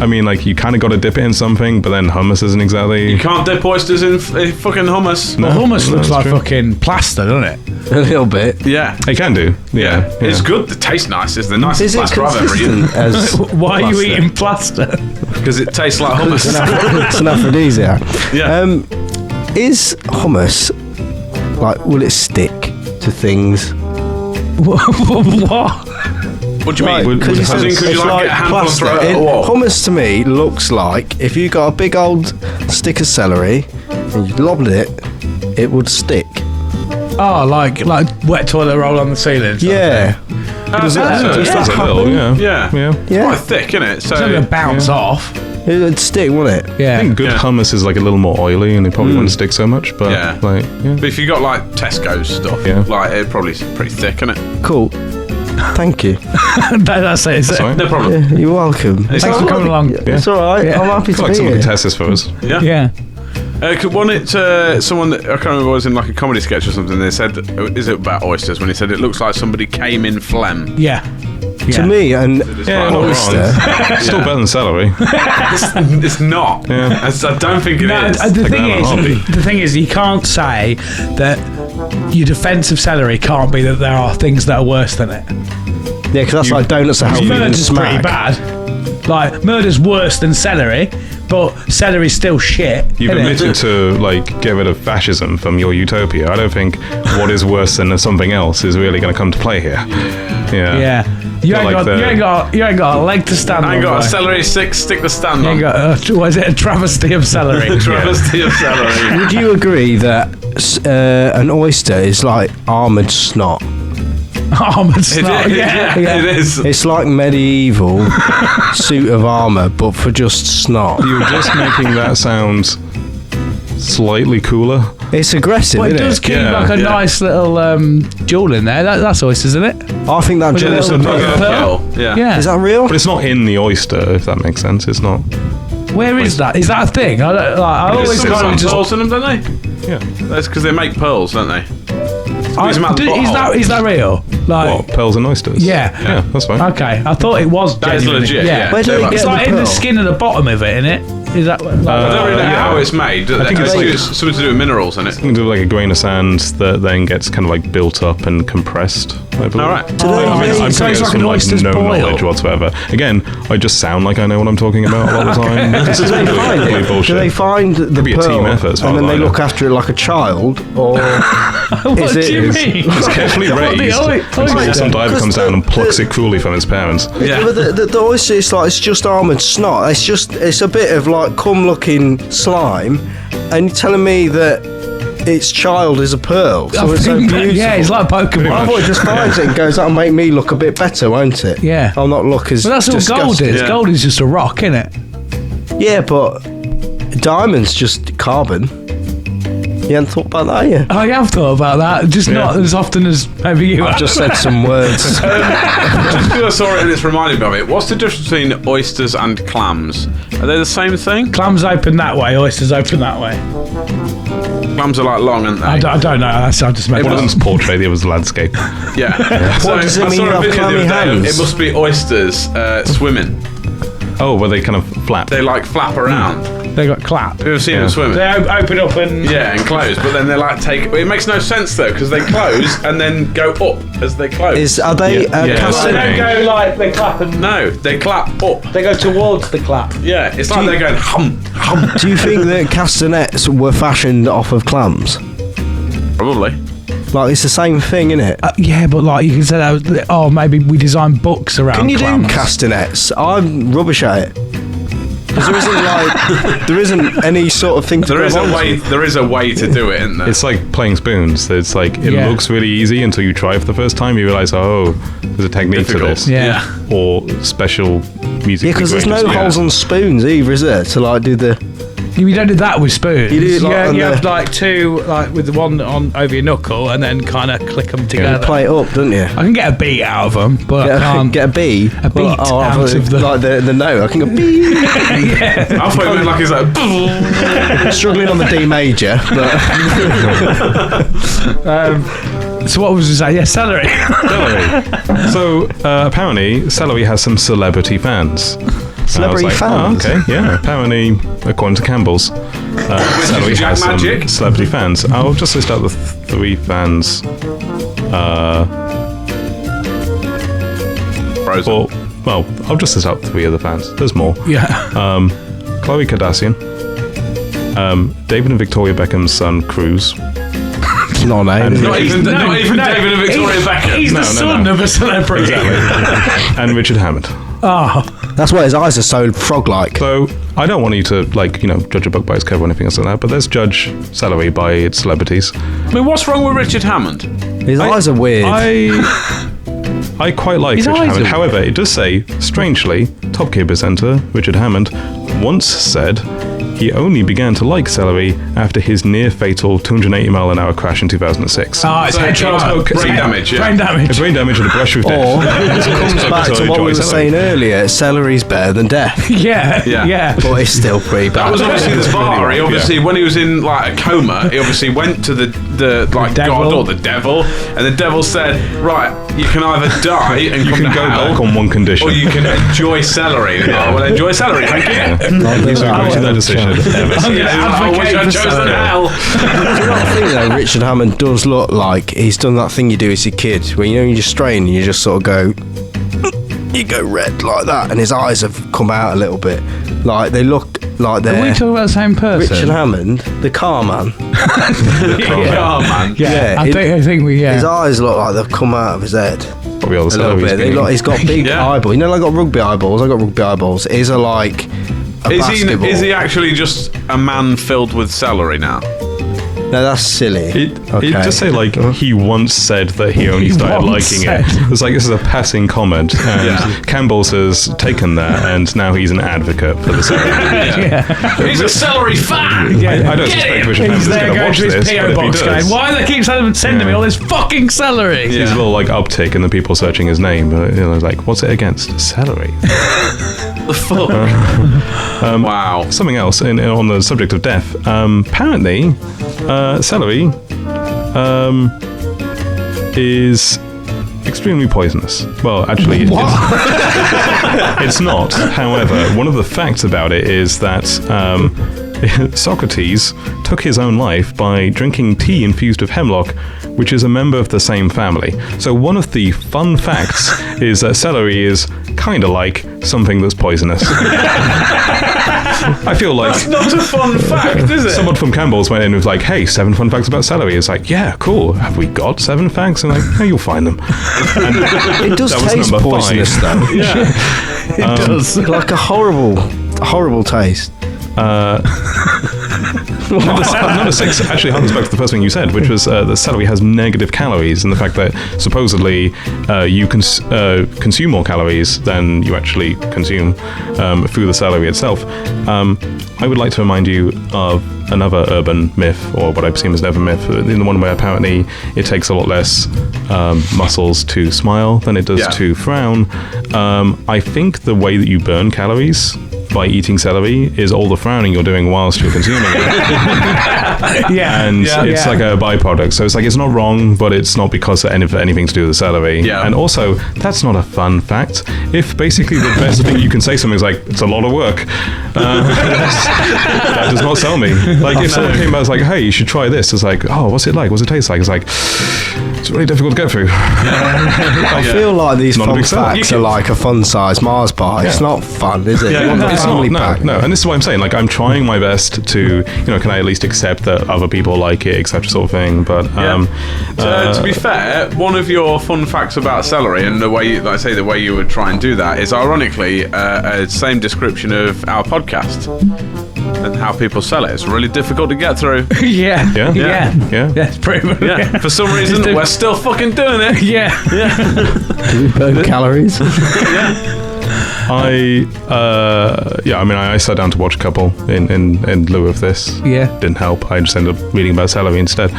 I mean, like, you kind of got to dip it in something, but then hummus isn't exactly. You can't dip oysters in fucking hummus. Well, hummus looks that's like true. fucking plaster, doesn't it? A little bit. Yeah. It can do. Yeah. It's good. It tastes nice. It's the nicest Is it plaster I've ever eaten. consistent as Why are you plaster? eating plaster? Because it tastes like hummus. It's an aphrodisiac. Yeah. Is hummus, like, will it stick to things? What? What do you mean? Because As in, could you like get a handful and throw it at the wall? Hummus to me looks like if you got a big old stick of celery and you lobbed it, it would stick. Oh, like wet toilet roll on the ceiling. Yeah. Does Just that a little, happen? Yeah. Yeah. Yeah. Quite thick, isn't it? So It's not going to bounce off. It would stick, wouldn't it? Yeah. I think good Yeah. hummus is like a little more oily and it probably wouldn't stick so much, but Yeah. like, yeah. But if you got like Tesco's stuff, Yeah. like it's probably pretty thick, isn't it? Cool. Thank you. That's it. That's all right. No problem. Yeah, you're welcome. Thanks for coming along. It's all right. Yeah. I'm happy I to feel like be someone here. could test this for us. Yeah. Yeah. Someone that I can't remember was in like a comedy sketch or something. They said, "Is it about oysters?" When he said it looks like somebody came in phlegm. Yeah. To me, an Yeah, not oyster. wrong. Still better than celery. It's not. Yeah. I don't think it No, is. the thing is, you can't say that your defence of celery can't be that there are things that are worse than it. Yeah, because that's like donuts that help you Murder's pretty smack. bad. Like, murder's worse than celery, but celery's still shit. You've innit? admitted to like get rid of fascism from your utopia. I don't think what is worse than something else is really going to come to play here. Yeah. Yeah. You ain't, Like got, the- you ain't got a leg to stand on. I ain't got a boy. celery stick to stand You on. ain't got what is it? A travesty of celery. Travesty of celery. Would you agree that an oyster is like armoured snot? Armoured snot. Yeah, it is. It's like medieval suit of armour, but for just snot. You're just making that sound slightly cooler. It's aggressive, Well, it isn't does it? keep Yeah, like a yeah. nice little jewel in there. That's oysters, isn't it? I think that With a jewel's little a bit of pearl. pearl. Yeah. Yeah. Is that real? But it's not in the oyster, if that makes sense. It's not. Where is that? Is that a thing? I always Some kind of just. pearls in them, don't they? Yeah. That's because they make pearls, don't they? Is that real? Like, What, pearls and oysters? Yeah. Yeah, that's fine. Okay, I thought it was. That is genuinely- legit, yeah. Where do they It's get like the in the pearl? skin of the bottom of it, isn't it? Is that? I don't really know yeah. how it's made. I think it's like- something to do with minerals in it. You can do like a grain of sand that then gets kind of like built up and compressed. I believe. All right. I mean, I'm So it's putting like an some oyster's no boil. knowledge whatsoever. Again, I just sound like I know what I'm talking about a lot of the time. This is Do they complete find it? bullshit. Do they find the be a pearl team effort as far and then as I they know. look after it like a child, or What is do it? you mean? It's carefully What, the raised oyster? until some diver comes down and plucks the- it cruelly from its parents. Yeah. But the oyster, it's just armoured snot. It's a bit of like cum-looking slime, and you're telling me that its child is a pearl. So it's so beautiful. Yeah, it's like Pokemon. I thought it just finds it and goes, that'll make me look a bit better, won't it? Yeah. I'll not look as But that's what gold disgusting. is. Yeah. Gold is just a rock, isn't it? Yeah, but diamond's just carbon. You hadn't thought about that, yeah? I have thought about that, just not as often as maybe you I've have. just said some words. Just because I saw it and it's reminded me of it. What's the difference between oysters and clams? Are they the same thing? Clams open that way, oysters open that way. Clams are like long, aren't they? I don't know. I just made One of that up. them's portrait, the other's landscape. Yeah. What does it I mean saw you a have video the clammy other day. hands? It must be oysters swimming. Oh, where they kind of flap. They like flap around. They got clap. Have you ever seen them swimming? They open up and Yeah, and close, but then they like take. It makes no sense though, because they close and then go up as they close. Are they Yeah. they casting? don't go like they clap and No, they clap up. they go towards the clap. Yeah, it's like they're going hum, hum. Do you think that castanets were fashioned off of clams? Probably. Like, it's the same thing, isn't it? Yeah, but like you can say that. Maybe we design books around. Can you clams. do castanets? I'm rubbish at it. Because there isn't any sort of thing to There is grab a onto. way. There is a way to do it, isn't there? It's like playing spoons. It's like it Yeah. looks really easy until you try it for the first time. You realize, oh, there's a technique Difficult. to this, Yeah. or special music. Yeah, because there's no holes on spoons either, is there? To like do the. You don't do that with spoons. You do it like on you the- have like two, like with the one on over your knuckle, and then kind of click them together. Play it up, don't you? I can get a beat out of them, but I can't. Get a B. A beat I thought out of the- like the note. I can go B. I thought it meant like it's like. Struggling on the D major, but So what was it say? Yeah, celery. Celery. So apparently, celery has some celebrity fans. And I was Celebrity fans? Oh, okay, yeah. Apparently, according to Campbell's, celery Jack has some Magic? celebrity fans. I'll just list out the three fans. Frozen. Well, I'll just list out three of the fans. There's more. Yeah. Khloe Kardashian, David and Victoria Beckham's son, Cruz. not And- Not even David and Victoria Beckham. He's No, the no, son no. of a celebrity. and Richard Hammond. Oh, That's why his eyes are so frog-like. So I don't want you to judge a book by its cover or anything else like that, but let's judge celery by its celebrities. I mean, what's wrong with Richard Hammond? His eyes are weird. I quite like His Richard eyes Hammond. are However, it does say, strangely, Top Gear presenter Richard Hammond once said he only began to like celery after his near-fatal 280-mile-an-hour crash in 2006. it's head trauma. Brain damage, yeah. Brain damage. It's brain damage and a brush with Or death. it comes back to what we were saying earlier. Celery's better than death, Yeah. Yeah. but it's still pretty bad. That was obviously the bar. He Yeah. obviously, when he was in like a coma, he obviously went to the like devil. God or the devil, and the devil said, "Right, you can either die and You come can to go hell, back on one condition. or you can enjoy celery." Oh, well, enjoy celery, thank you. He's regretted that decision. Yeah, I wish I chose the hell. Do you not think though, Richard Hammond does look like he's done that thing you do as a kid, when you just strain and you just sort of go, you go red like that, and his eyes have come out a little bit, like they look like Are we they're talking about the same person? Richard Hammond, the car man. Oh man. Yeah, Yeah, I think we. His eyes look like they've come out of his head Probably all the a little celery bit. They look, he's got big Yeah. eyeballs. You know, like I got rugby eyeballs. I got rugby eyeballs. His are like a basketball. Is he actually just a man filled with celery now? No, that's silly. It just say like he once said that he only started liking it. It's like this is a passing comment, and Campbell's has taken that, and now he's an advocate for the celery. He's a celery fan. I don't suspect Richard Hammond is going to watch this, but if he does, why do they keep sending me all this fucking celery? There's a little like uptick in the people searching his name. Like, what's it against? Celery. The fuck? Wow. Something else on the subject of death. Apparently, celery is extremely poisonous. Well, actually, it's not. However, one of the facts about it is that Socrates took his own life by drinking tea infused with hemlock, which is a member of the same family. So one of the fun facts is that celery is kind of like something that's poisonous. I feel like... That's not a fun fact, is it? Someone from Campbell's went in and was like, hey, 7 fun facts about celery. It's like, yeah, cool. Have we got 7 facts? And like, no, you'll find them. And it does taste poisonous, though. Yeah. It does. Like a horrible taste. Number 6 actually harkens back to the first thing you said, which was that celery has negative calories, and the fact that supposedly you consume more calories than you actually consume through the celery itself. I would like to remind you of another urban myth, or what I perceive as an urban myth, in the one where apparently it takes a lot less muscles to smile than it does to frown. I think the way that you burn calories by eating celery is all the frowning you're doing whilst you're consuming it. It's like a byproduct. So it's like, it's not wrong, but it's not because of anything to do with the celery. Yeah. And also, that's not a fun fact. If basically the best thing you can say something is like, it's a lot of work, that does not sell me. Like if someone came out and was like, hey, you should try this, it's like, oh, what's it like? What's it taste like? It's like, it's really difficult to get through. I feel like these fun facts are like a fun-sized Mars bar. It's not fun, is it? It's not. No. And this is what I'm saying. Like, I'm trying my best to, can I at least accept that other people like it, etc., sort of thing. But to be fair, one of your fun facts about celery, and the way, like I say, the way you would try and do that is ironically a same description of our podcast and how people sell it. It's really difficult to get through. Yeah, it's pretty much. Yeah. For some reason, we're still fucking doing it. Yeah. Do we burn calories? I sat down to watch a couple in lieu of this. Yeah. Didn't help. I just ended up reading about celery instead.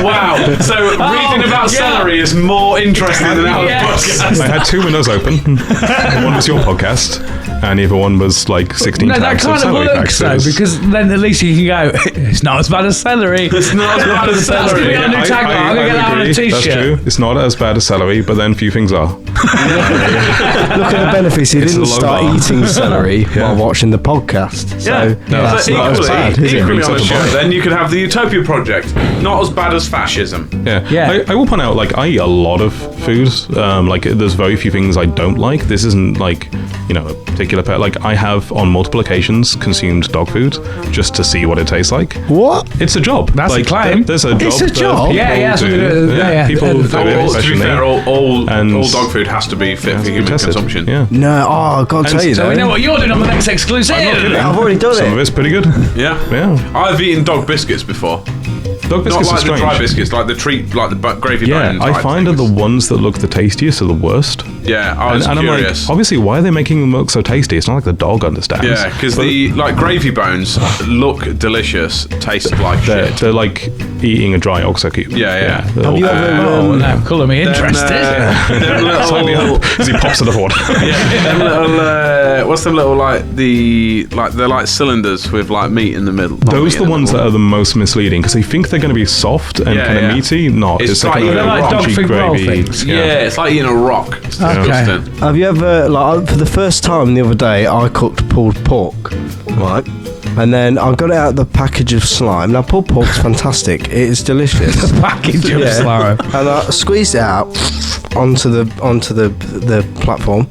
Wow. So reading about celery is more interesting than our podcast. I had 2 windows open. One was your podcast, and the other one was like 16 tags of celery facts. Though, because then at least you can go, it's not as bad as celery. It's not as bad as celery. That's going to be our new tagline. I'm going to get that on a t-shirt. That's true. It's not as bad as celery, but then few things are. Look at the benefits. He didn't start eating celery while watching the podcast. So that's not as bad, is it? Equally on the show, then you could have the Utopia Project. Not as bad as fascism. Yeah. I will point out, like, I eat a lot of food. Like, there's very few things I don't like. This isn't like, a particular pet. Like, I have on multiple occasions consumed dog food just to see what it tastes like. What? It's a job. That's a claim. There's a job. It's a job. People do it To be fair, all and dog food has to be fit for human consumption. Yeah. No, I've got to tell you so though. we know what you're doing on the next exclusive. I've already done Some of it's pretty good. Yeah. I've eaten dog biscuits before. Dog biscuits Not like are strange. the dry biscuits, like the gravy bones. I find that the ones that look the tastiest are the worst. Yeah, I was curious. I'm like, obviously, why are they making them look so tasty? It's not like the dog understands. Yeah, because the gravy bones look delicious, taste like shit. They're like eating a dry oxo cube. Yeah. Have you ever? Now, colour me interested. Sign me up as he pops to the board. What's them little they're like cylinders with like meat in the middle. Those are the ones that are the most misleading because they think they're going to be soft and kind of meaty. Not. It's like like dog crunchy food roll gravy. things. Yeah, it's like eating a rock. It's disgusting. Have you ever, for the first time the other day, I cooked pulled pork, right? And then I got it out of the package of slime. Now, pulled pork's fantastic. It is delicious. Package of slime. And I squeezed it out onto the platform.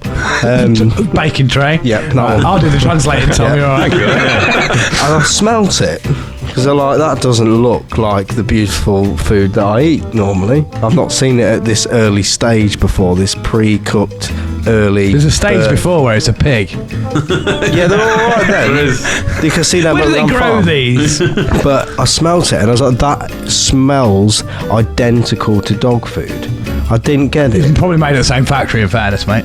Baking tray. Yeah, that one. I'll do the translating, Tommy. All right. And I smelt it. Because they're like, that doesn't look like the beautiful food that I eat normally. I've not seen it at this early stage before, this pre-cooked early. There's a stage before where it's a pig. Yeah, they're all right then. There is. You can see them. Where do they grow these? But I smelt it and I was like, that smells identical to dog food. I didn't get it. Probably made at the same factory, in fairness, mate.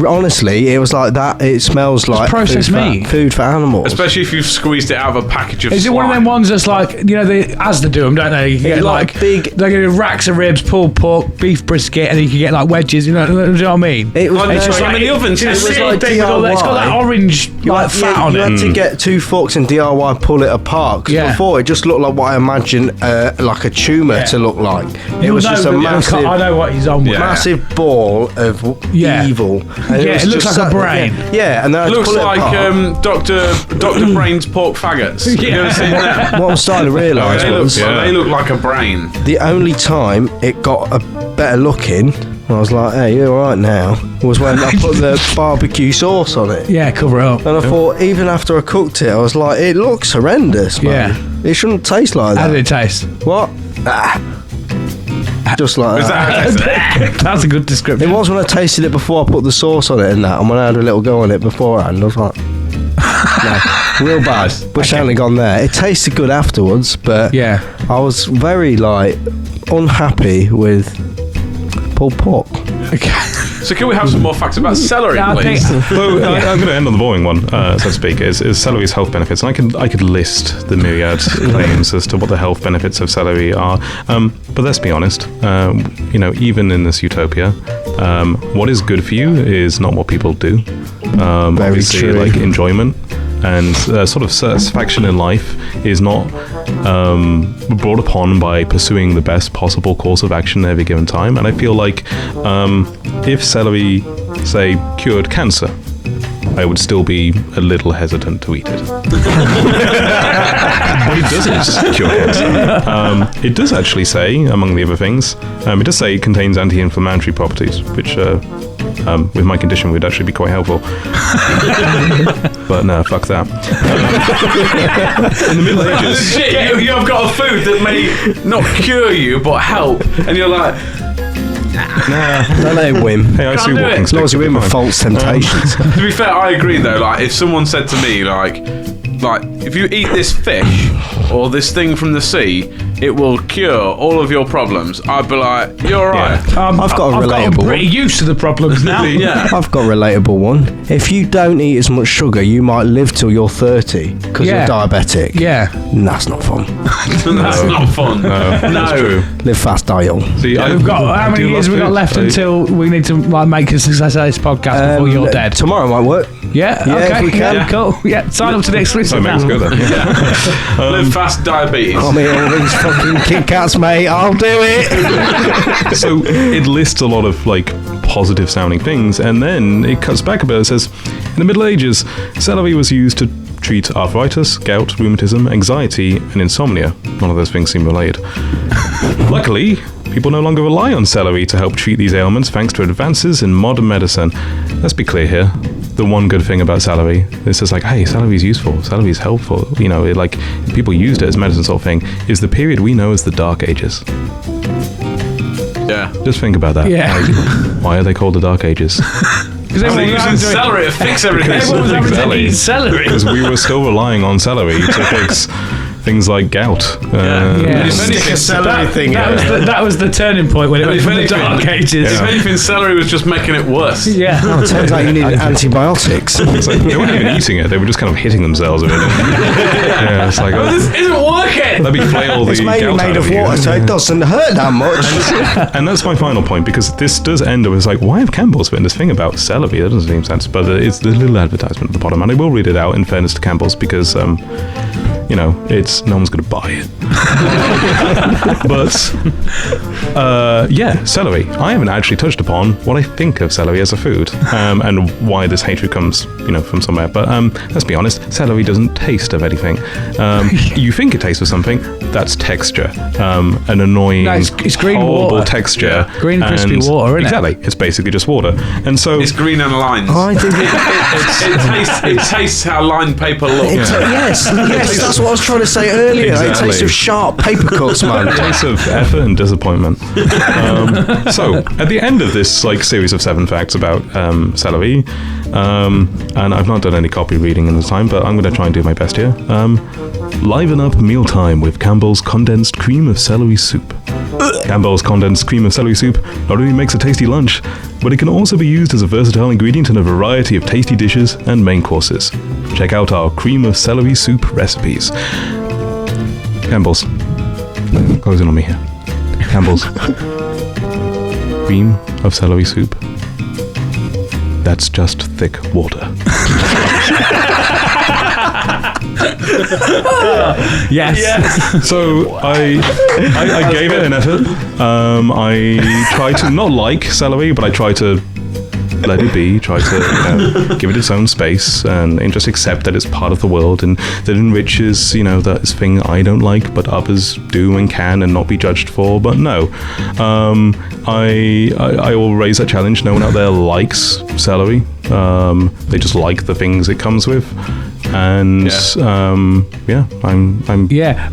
Honestly, it was like that. It smells like processed meat. Food for animals. Especially if you've squeezed it out of a package of Is it one of them ones that's like, you know, they Asda do them, don't they? You can get like big. They get racks of ribs, pulled pork, beef brisket, and then you can get like wedges. You know what I mean? It was It's just like in the oven. It's it was like it's got that orange like fat on you it. had to get 2 forks and DIY pull it apart. Because before it just looked like what I imagine like a tumour to look like. It was just a massive. I know what he's on with. Massive ball of evil. And it looks like a brain. Yeah, and then I Looks pull like it Dr. Brain's pork faggots. You ever seen that? What I'm starting to realise was They look like a brain. the only time it got a better looking, and I was like, hey, you're alright now, was when I put the barbecue sauce on it. Yeah, cover it up. And I thought, even after I cooked it, I was like, it looks horrendous, man. Yeah. It shouldn't taste like that. How did it taste? What? Just like that. That's a good description. It was when I tasted it before I put the sauce on it and that, and when I had a little go on it beforehand, I was like, no, real bad. Wish I hadn't gone there. It tasted good afterwards, but I was very unhappy with pulled pork. Okay. So can we have some more facts about celery, please? So I'm going to end on the boring one, so to speak, is celery's health benefits. And I could list the myriad claims as to what the health benefits of celery are. But let's be honest, even in this utopia, what is good for you is not what people do. Obviously, true. like enjoyment and sort of satisfaction in life is not brought upon by pursuing the best possible course of action at every given time. And I feel like if celery, say, cured cancer, I would still be a little hesitant to eat it. But it doesn't cure cancer. It does actually say, among the other things, it does say it contains anti-inflammatory properties, which with my condition would actually be quite helpful. But no, fuck that. In the Middle Ages... Shit, you've got a food that may not cure you, but help, and you're like... Nah, don't let him win. Hey, I see walking As long as you win with false temptations. To be fair, I agree though. Like, if someone said to me, like, if you eat this fish or this thing from the sea, it will cure all of your problems, I'd be like, you're right. I've got a relatable I'm pretty used to the problems now. Yeah. I've got a relatable one. If you don't eat as much sugar, you might live till you're 30 because you're diabetic. Yeah. And that's not fun. That's not fun. No, that's true. Live fast, die young. See, We've got how many years have we got left until we need to make a success of this podcast before you're dead? Tomorrow might work. Yeah, Yeah, okay, if we can. yeah, cool. Yeah, sign up to the exclusive Let's now. go then. Live fast, diabetes. I mean, all these fucking Kit Kats, mate. I'll do it. So it lists a lot of like positive sounding things, and then it cuts back a bit. It says, in the Middle Ages, celery was used to treat arthritis, gout, rheumatism, anxiety, and insomnia. None of those things seem related. Luckily, people no longer rely on celery to help treat these ailments thanks to advances in modern medicine. Let's be clear here. The one good thing about celery is just like, hey, celery is useful, celery is helpful. You know, like people used it as medicine sort of thing. Is the period we know as the Dark Ages. Yeah. Just think about that. Yeah. Like, why are they called the Dark Ages? Because They're everyone using celery to fix everything. Everyone was having to eat celery. Because we were still relying on celery to fix things like gout. Yeah. Stick a celery thing in it. That was the turning point when it went from the Dark Ages. If anything, celery was just making it worse. Yeah. Oh, it turns out you needed antibiotics. It's like, they weren't even eating it, they were just kind of hitting themselves with it. Yeah, it's like, oh, This isn't working. let me flail the It's mainly gout made out of you. water, so it doesn't hurt that much. And that's my final point, because this does end up as like, why have Campbell's written this thing about celery? That doesn't seem sense, but it's the little advertisement at the bottom, and I will read it out in fairness to Campbell's, because it's no one's going to buy it. But celery. I haven't actually touched upon what I think of celery as a food, and why this hatred comes, from somewhere. But let's be honest, celery doesn't taste of anything. You think it tastes of something? That's texture. An annoying, it's green horrible water. texture. Yeah. Green crispy water, isn't it? Exactly. It's basically just water. And so It's green and lines. I think It tastes how lined paper looks. yes, that's That's what I was trying to say earlier. Exactly. It tastes of sharp paper cuts, man. Taste of effort and disappointment. So, at the end of this series of 7 facts about celery, and I've not done any copy reading in the time, but I'm going to try and do my best here. Liven up mealtime with Campbell's condensed cream of celery soup. Campbell's condensed cream of celery soup not only makes a tasty lunch, but it can also be used as a versatile ingredient in a variety of tasty dishes and main courses. Check out our cream of celery soup recipes. Campbell's. Close in on me here. Campbell's. Cream of celery soup. That's just thick water. Yes. So I gave it an effort. I tried to not like celery, but I tried to let it be, try to give it its own space and just accept that it's part of the world and that enriches, that is thing I don't like, but others do and can and not be judged for. But no, I will raise that challenge. No one out there likes celery. They just like the things it comes with. And I'm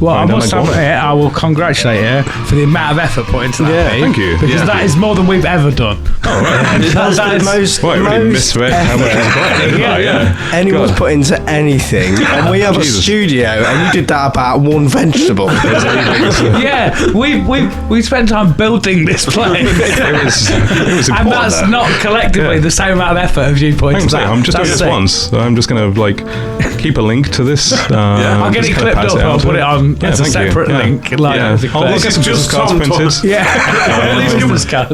well, I will congratulate you for the amount of effort put into that. Pete, thank you. Because that is more than we've ever done. Oh, right. That's the most. I really misread how much it's got. Anyone's put into anything, and we have a studio, and you did that about one vegetable. we spent time building this place. It was and that's not collectively the same amount of effort as you put into that. I'm just doing this once. So I'm just going to keep a link to this. I'll get it clipped up and I'll put it on as a separate link. I'll get some business cards printed.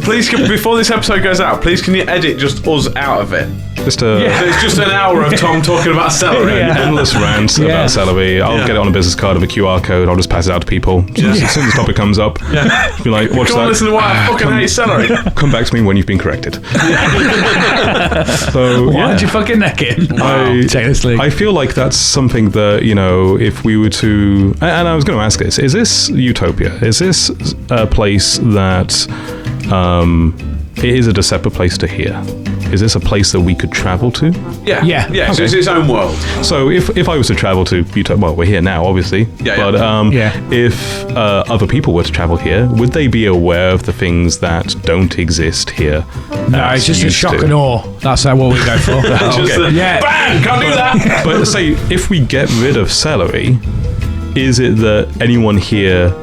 Please, before this episode goes out, please can you edit just us out of it? So it's just an hour of Tom talking about celery. Endless rants about celery. I'll get it on a business card of a QR code. I'll just pass it out to people. As soon as the topic comes up, be like, watch that. Listen to why I fucking hate celery. Come back to me when you've been corrected. So why did you fucking neck it? I feel like that's something that, if we were to... And I was going to ask this. Is this Utopia? Is this a place that... is it a separate place to here? Is this a place that we could travel to? Yeah. Okay. So it's its own world. So if I was to travel to Utopia... Well, we're here now, obviously. But if other people were to travel here, would they be aware of the things that don't exist here? No, it's just a shock and awe. That's what we go for. Bang! Can't do that! But say, if we get rid of celery, is it that anyone here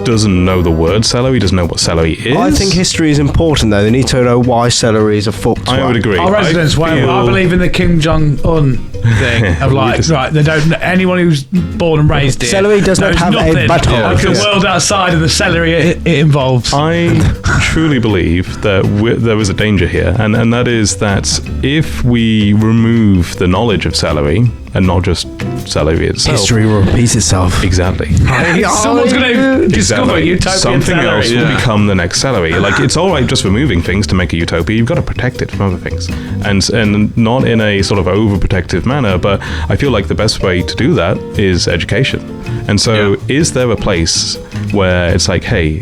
doesn't know the word celery, doesn't know what celery is? I think history is important, though. They need to know why celery is a fucked. I would agree. Our residents won't. I believe in the Kim Jong-un thing of they don't. Anyone who's born and raised here, celery does not have a butthole. Like the world outside of the celery it involves. I truly believe that there is a danger here, and that is that if we remove the knowledge of celery and not just celery itself, history will repeat itself. Exactly. Someone's going to discover utopian something celery. else will become the next celery. It's all right just removing things to make a utopia. You've got to protect it from other things, and not in a sort of overprotective manner. But I feel like the best way to do that is education. And so, is there a place where it's like, hey,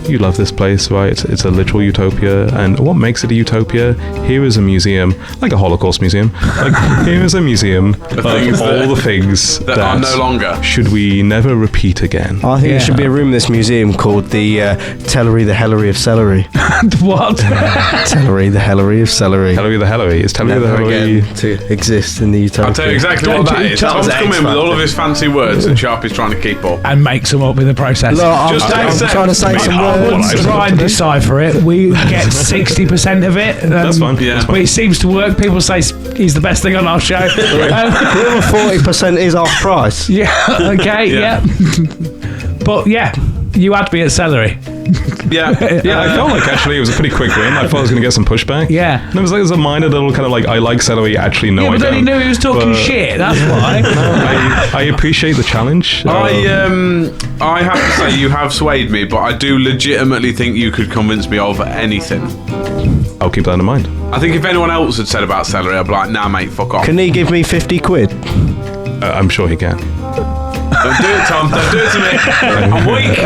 you love this place, right? It's a literal utopia. And what makes it a utopia? Here is a museum, like a Holocaust museum. Here is a museum of all the things that are no longer. Should we never repeat again? I think there should be a room in this museum called the Tellery the Hellery of Celery. What? Tellery the Hellery of Celery. Tellery the Hellery. Is Tellery the Hellery again to exist in the utopia? I'll tell you exactly what that is. Tom's come in with all of his fancy words that Sharp is trying to keep up. And makes them up in the process. Look, I'm trying to say some words. Try and decipher it. We get 60% of it. That's fine. Yeah. But it seems to work. People say he's the best thing on our show. The other 40% is off price. Yeah. Okay. Yeah. But you had to be at celery. Yeah. I felt like actually it was a pretty quick win. I thought I was going to get some pushback. Yeah. And it was a minor little kind of I like celery. Actually, no, but then he knew he was talking shit. That's why. I appreciate the challenge. I have to say you have swayed me, but I do legitimately think you could convince me of anything. I'll keep that in mind. I think if anyone else had said about celery, I'd be like, nah, mate, fuck off. Can he give me 50 quid? I'm sure he can. Don't do it, Tom. Don't do it to me. I'm weak.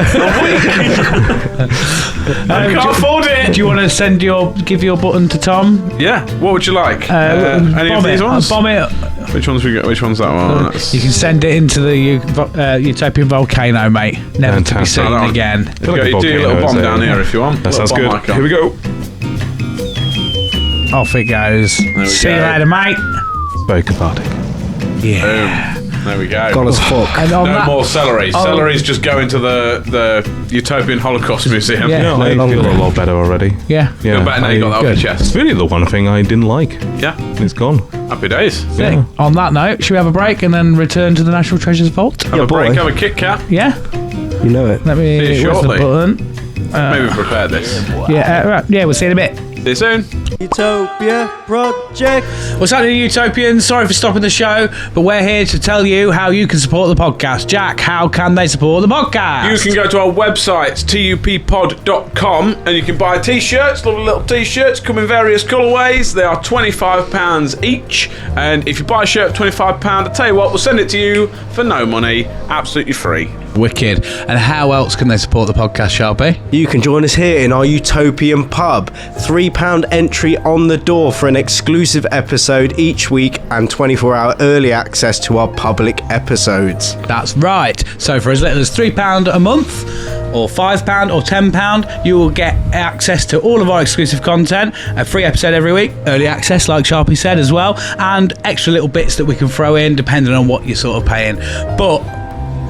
I can't afford it. Do you want to give your button to Tom? Yeah. What would you like? Any of these ones? Bomb it. Which one's that one? You can send it into the Utopian volcano, mate. Never to be seen again. You do a little bomb down here if you want. That sounds good. Here we go. Off it goes. See you later, mate. Very cathartic. Yeah. Boom. There we go. Gone as fuck. And No more celery. Celery's just going to the Utopian Holocaust Museum. Yeah. No, I feel a lot better already. Yeah. Feel better now you got that off your chest. It's really the one thing I didn't like. Yeah. It's gone. Happy days. Sick. On that note, should we have a break and then return to the National Treasures Vault? Have a break, have a Kit Kat. Yeah. You know it. Let me. See you Where's the shortly. button? Maybe prepare this. Yeah. Right. Yeah. We'll see you in a bit. See you soon. Utopia Project. What's happening, Utopians? Sorry for stopping the show, but we're here to tell you how you can support the podcast. Jack, how can they support the podcast? You can go to our website, utopiaproject.com, and you can buy t-shirts, lovely little t-shirts, come in various colourways. They are £25 each, and if you buy a shirt for £25, I tell you what, we'll send it to you for no money, absolutely free. Wicked. And how else can they support the podcast, Sharpie? You can join us here in our Utopian pub. £3 entry on the door for an exclusive episode each week and 24-hour early access to our public episodes. That's right. So for as little as £3 a month, or £5 or £10, you will get access to all of our exclusive content, a free episode every week, early access like Sharpie said as well, and extra little bits that we can throw in depending on what you're sort of paying. But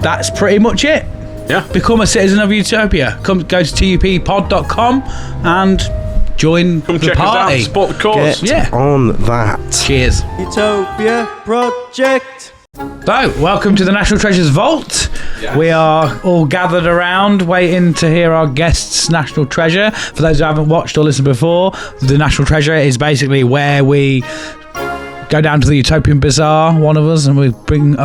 that's pretty much it. Yeah. Become a citizen of Utopia. Go to utopiapod.com and join Come the check party. us out, support the cause. Get on that. Cheers. Utopia Project. So, welcome to the National Treasures Vault. Yes. We are all gathered around waiting to hear our guest's National Treasure. For those who haven't watched or listened before, the National Treasure is basically where we go down to the Utopian Bazaar, one of us, and we bring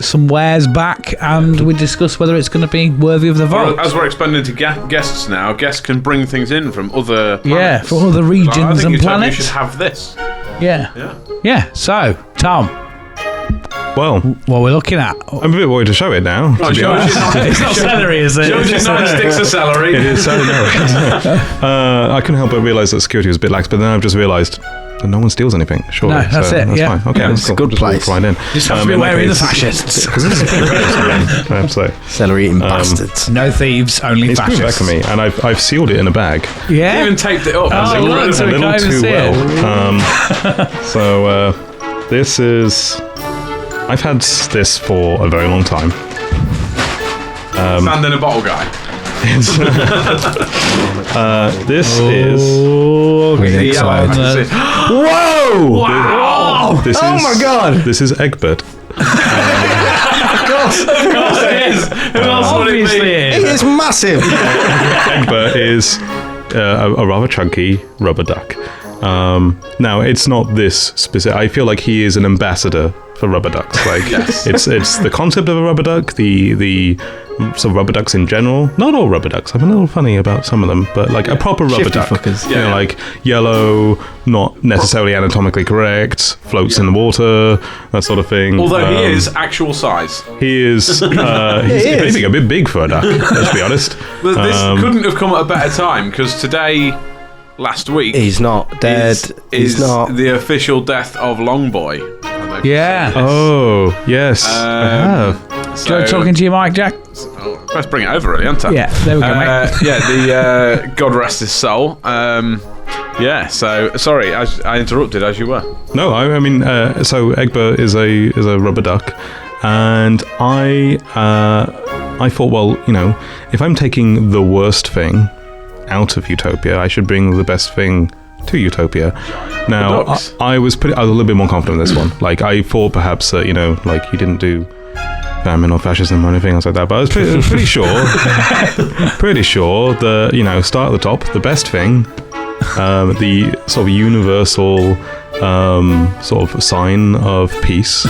some wares back and we discuss whether it's going to be worthy of the vote. As we're expanding to guests now, guests can bring things in from other planets. Yeah, from other regions I think and Utopia planets. should have this. Yeah. So, Tom, Well, what we're looking at? I'm a bit worried to show it now. To be honest. It's not celery, is it? Shows you 9 sticks of celery. It is so I couldn't help but realise that security was a bit lax, but then I've just realised that no one steals anything. Surely, No, that's it, That's yeah. fine. Okay, Yeah, that's it's a cool. good Just walk place. right in. Just have to be In that wary of the case- fascists. Because this is absolutely. Celery eating bastards. No thieves, only It's coming back fascists. to me, and I've sealed it in a bag. Yeah. Even taped it up. Oh, look, so a we little can't even too see it. well. This is. I've had this for a very long time. Stand in a bottle guy. This is. Oh, Really excited. That's it. Whoa! Wow! This Oh is, my God. This is Egbert. Of course it is. Who else would it Obviously be? it It is. is massive. Egbert is a rather chunky rubber duck. Now, it's not this specific. I feel like he is an ambassador for rubber ducks. Like, it's the concept of a rubber duck, the sort of rubber ducks in general. Not all rubber ducks. I'm a little funny about some of them, but like a proper rubber Shifty duck. fuckers. You know, Yeah. like yellow, not necessarily anatomically correct, floats in the water, that sort of thing. Although he is actual size. He is. He's if anything, a bit big for a duck. Let's be honest. But this couldn't have come at a better time because today, last week, He's not dead. is He's not. the official death of Longboy. Yeah. Oh yes, I have. Do you want talking to your mic, Jack? Let's bring it over, really, aren't I? Yeah, there we go, mate. The God rest his soul. Yeah. So sorry, I interrupted as you were. No, I mean, so Egbert is a rubber duck, and I thought, well, you know, if I'm taking the worst thing out of Utopia, I should bring the best thing to Utopia. Now, ducks. I was a little bit more confident in this one. Like, I thought perhaps that, you know, like you didn't do famine or fascism or anything else like that, but I was pretty sure that, you know, start at the top, the best thing, the sort of universal sort of sign of peace,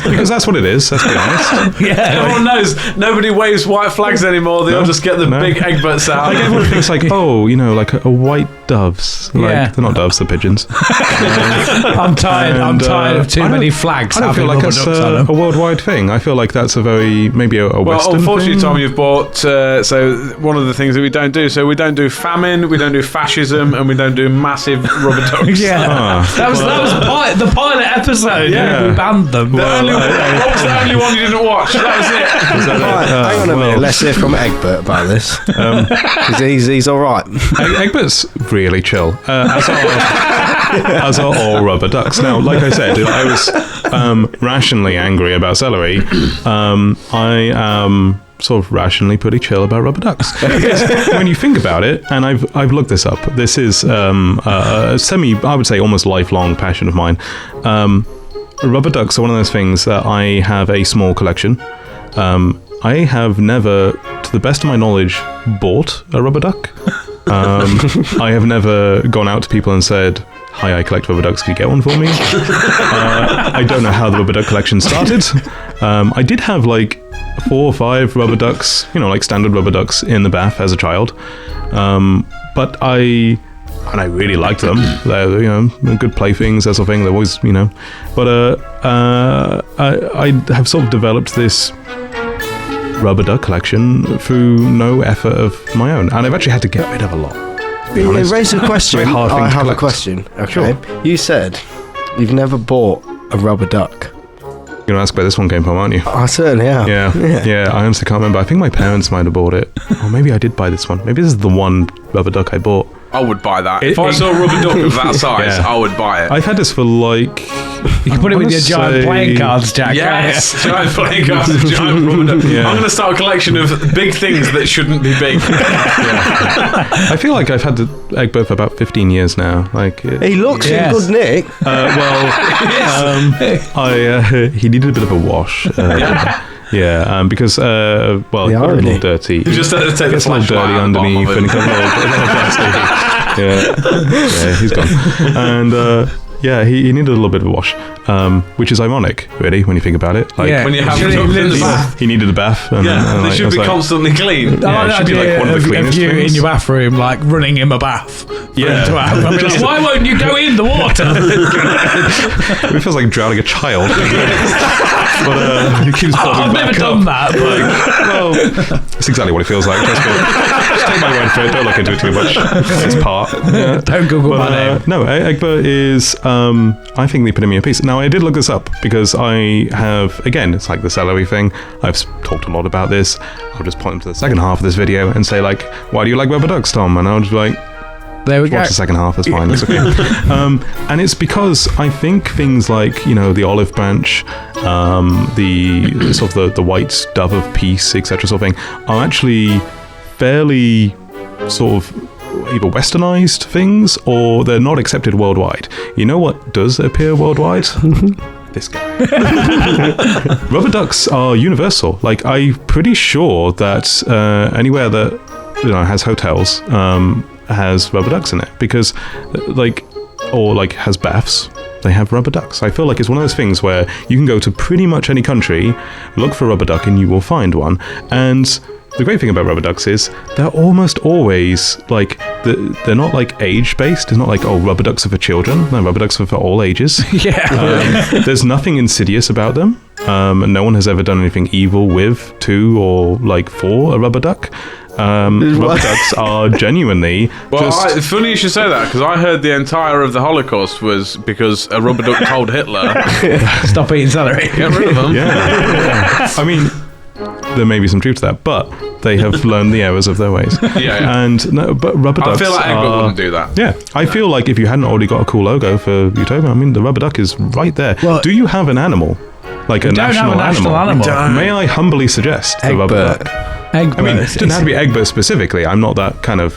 because that's what it is. Let's be honest. Everyone knows nobody waves white flags anymore. They all just get the big Egbert sound. Like everyone thinks, like, oh, you know, like a white doves. Like, Yeah. they're not doves, they're pigeons. I'm tired. I'm tired of too many flags. I don't feel having like rubber that's ducks on a them. worldwide thing. I feel like that's maybe a Well, Western unfortunately, thing. Tom, you've bought. So one of the things that we don't do. So we don't do famine, we don't do fascism, and we don't do massive rubber ducks. Yeah, that was the pilot episode. Yeah. We banned them. What was the only one you didn't watch? That was it. Right, hang on a minute. Let's hear from Egbert about this. 'Cause he's all right. Egbert's really chill, as are all rubber ducks. Now, like I said, I was rationally angry about celery. I am sort of rationally pretty chill about rubber ducks. Because when you think about it, and I've looked this up, this is a I would say almost lifelong passion of mine. Rubber ducks are one of those things that I have a small collection. I have never, to the best of my knowledge, bought a rubber duck. I have never gone out to people and said, "Hi, I collect rubber ducks, could you get one for me?" I don't know how the rubber duck collection started. I did have like 4 or 5 rubber ducks, like standard rubber ducks in the bath as a child. But I really liked them. They're, good playthings, that sort of thing. They're always, But I have sort of developed this rubber duck collection through no effort of my own. And I've actually had to get rid of a lot. It raises a question. Very hard thing I to have a collect. question. Okay. Sure. You said you've never bought a rubber duck. You're going to ask where this one came from, aren't you? I certainly have. Yeah, I honestly can't remember. I think my parents might have bought it. Or maybe I did buy this one. Maybe this is the one rubber duck I bought. I would buy that. If I saw a rubber duck of that size, Yeah. I would buy it. I've had this for like... You can put it with your giant playing cards, Jack. Yes, giant playing cards and giant rubber duck. Yeah. I'm going to start a collection of big things that shouldn't be big. I feel like I've had the Egbert for about 15 years now. He looks in good nick. He needed a bit of a wash. Because he got a irony. little dirty. You just had to take the It's a little flashlight dirty out the bottom underneath, of and it. it got a little plastic. Yeah, he's gone. And he needed a little bit of a wash, which is ironic, really, when you think about it. Like, Yeah. When you have Should ducks he in the live- bath. he needed a bath. And, Yeah, they should be constantly clean. Yeah, it should be like one of the cleanest you things. in your bathroom, like running him a bath. Yeah. Why won't you go in the water? It feels like drowning a child. But he keeps popping I've never back done up. that. But That's exactly what it feels like. Just take my word for it. Don't look into it too much. It's part. Yeah. don't Google my name. No, Egbert is, I think, the epitome of peace. Now, I did look this up because I have, again, it's like the celery thing. I've talked a lot about this. I'll just point to the second half of this video and say, like, why do you like rubber ducks, Tom? And I'll just be like, There we go. watch the second half, that's fine, that's okay. And it's because I think things like, the olive branch, the sort of the white dove of peace, etc. sort of thing, are actually fairly sort of either westernized things or they're not accepted worldwide. You know what does appear worldwide? This guy. Rubber ducks are universal. Like, I'm pretty sure that anywhere that has hotels has rubber ducks in it because has baths, they have rubber ducks. I feel like it's one of those things where you can go to pretty much any country, look for a rubber duck, and you will find one. And the great thing about rubber ducks is they're almost always they're not like age based. It's not like, oh, rubber ducks are for children. No, rubber ducks are for all ages. Yeah. There's nothing insidious about them. And no one has ever done anything evil with, to, or for a rubber duck. Rubber ducks are genuinely Funny you should say that, because I heard the entire of the Holocaust was because a rubber duck told Hitler, Stop eating celery. get rid of them. yeah. I mean, there may be some truth to that, but they have learned the errors of their ways. Yeah. And but rubber I ducks feel like Egbert are, wouldn't do that. Yeah, I feel like if you hadn't already got a cool logo for Utopia, I mean, the rubber duck is right there. Well, do you have an animal? Like a don't have national a national animal? animal. May I humbly suggest the rubber Egbert. duck? Egbert. I mean, it doesn't have to be Egbert specifically. I'm not that kind of,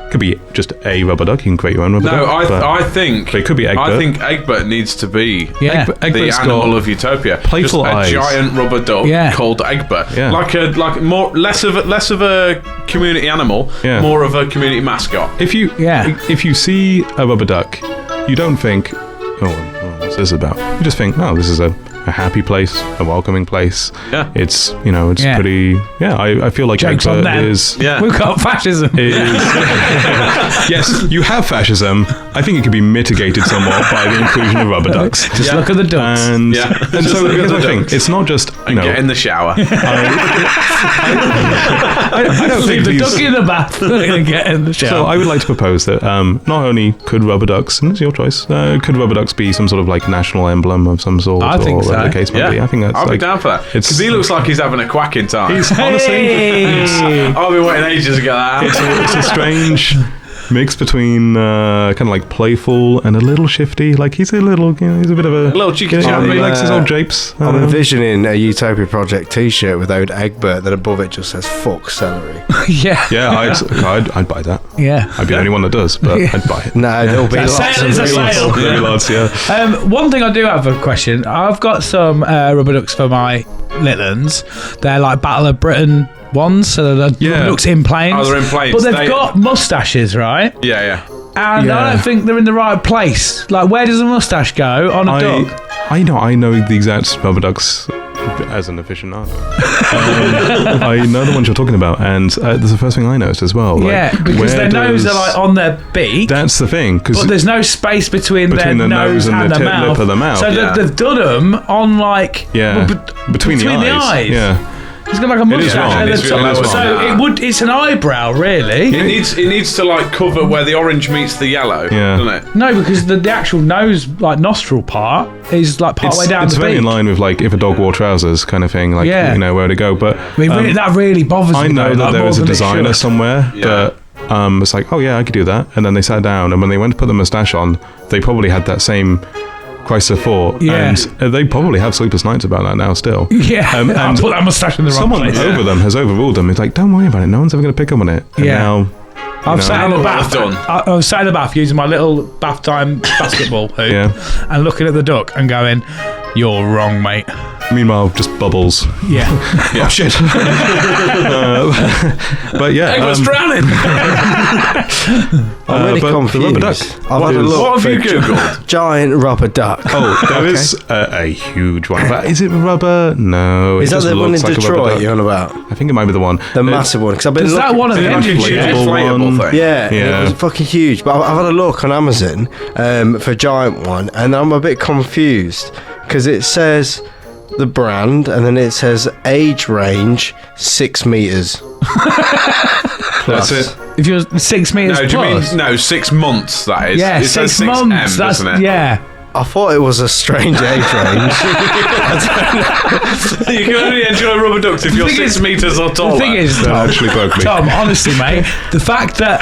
could be just a rubber duck. You can create your own rubber No, duck. but I think it could be Egbert. I think Egbert needs to be Yeah. the Egbert's animal got of Utopia. playful Just eyes. a giant rubber duck Yeah. called Egbert. Yeah. Less of a community animal, Yeah. more of a community mascot. If you see a rubber duck, you don't think, oh, what's this about? You just think, oh, this is a a happy place, a welcoming place. Yeah. It's it's pretty. Yeah, I feel like Jokes on Egbert them. is. Yeah. We've got fascism. Yes, you have fascism. I think it can be mitigated somewhat by the inclusion of rubber ducks. Just look at the ducks. And so here's the thing: it's not just Get in the shower. I don't Leave think the these. duck in the bath and get in the shower. So I would like to propose that not only could rubber ducks, and it's your choice, could rubber ducks be some sort of like national emblem of some sort, I think or so. whatever the case might be. I think that's I'll be down for that. Because he looks like he's having a quacking time. He's honestly, I've been waiting ages to get that out. it's a strange mix between kind of like playful and a little shifty. Like he's a little, he's a bit of a little cheeky he chappy. likes his old japes. I'm envisioning a Utopia Project T-shirt without Egbert, that above it just says "fuck celery." Yeah. Yeah, I'd buy that. Yeah. I'd be the only one that does, but I'd buy it. No, there'll be It's a lots sale, of it's a reels. sale. Maybe lots, yeah. One thing I do have a question. I've got some rubber ducks for my little uns. They're like Battle of Britain ones, so they're rubber ducks in planes. Oh, they're in planes. But they've got moustaches, right? Yeah. And I don't think they're in the right place. Like, where does a moustache go on a duck? I know the exact rubber ducks as an aficionado. I know the ones you're talking about, and that's the first thing I noticed as well. Yeah, like, because their where nose does- are like on their beak. That's the thing, because But there's no space between their the nose and the the tip mouth. lip of the mouth. So Yeah. they've done them on like between the eyes. Yeah. He's got like a is moustache wrong. at the It's really top. wrong. So it's an eyebrow, really. It needs to like cover where the orange meets the yellow, Yeah. doesn't it? No, because the actual nose, like nostril part, is like part way down It's the very beak. in line with like if a dog wore trousers kind of thing, like Yeah. where to go. But I mean, that really bothers I me. know though, that like, there more is a than it designer should. somewhere Yeah. that it's like, oh yeah, I could do that. And then they sat down, and when they went to put the moustache on, they probably had that same crisis of thought. Yeah. And they probably have sleepless nights about that now still. Yeah, I'll and put that moustache in the wrong someone place. over them has overruled them. It's like, don't worry about it. No one's ever going to pick up on it. And Yeah. now, I've sat in the Well bath. done. I've sat in the bath using my little bath time basketball hoop Yeah. and looking at the duck and going, "You're wrong, mate." meanwhile, just bubbles. Yeah. Oh shit. But yeah. Egbert's drowning. I'm really but the rubber duck. confused. I've had a look. What have you for googled? Giant rubber duck. Oh, there is a huge one. But is it rubber? No. Is it that just the one in looks like a rubber Detroit duck. you're on about? I think it might be the one. The massive one. Because I've been Is that looking. one of the Huge inflatable inflatable one. thing. Yeah, Yeah. it was fucking huge. But I've had a look on Amazon for a giant one, and I'm a bit confused because it says the brand, and then it says age range 6 meters. That's it. If you're 6 meters No, do you plus. mean no 6 months? That is. Yeah, It says 6 months. doesn't it? Yeah. I thought it was a strange age range. You can only enjoy rubber ducks if you're thing 6 is- meters or taller. The thing is, That Tom, actually broke me. Tom, honestly, mate, the fact that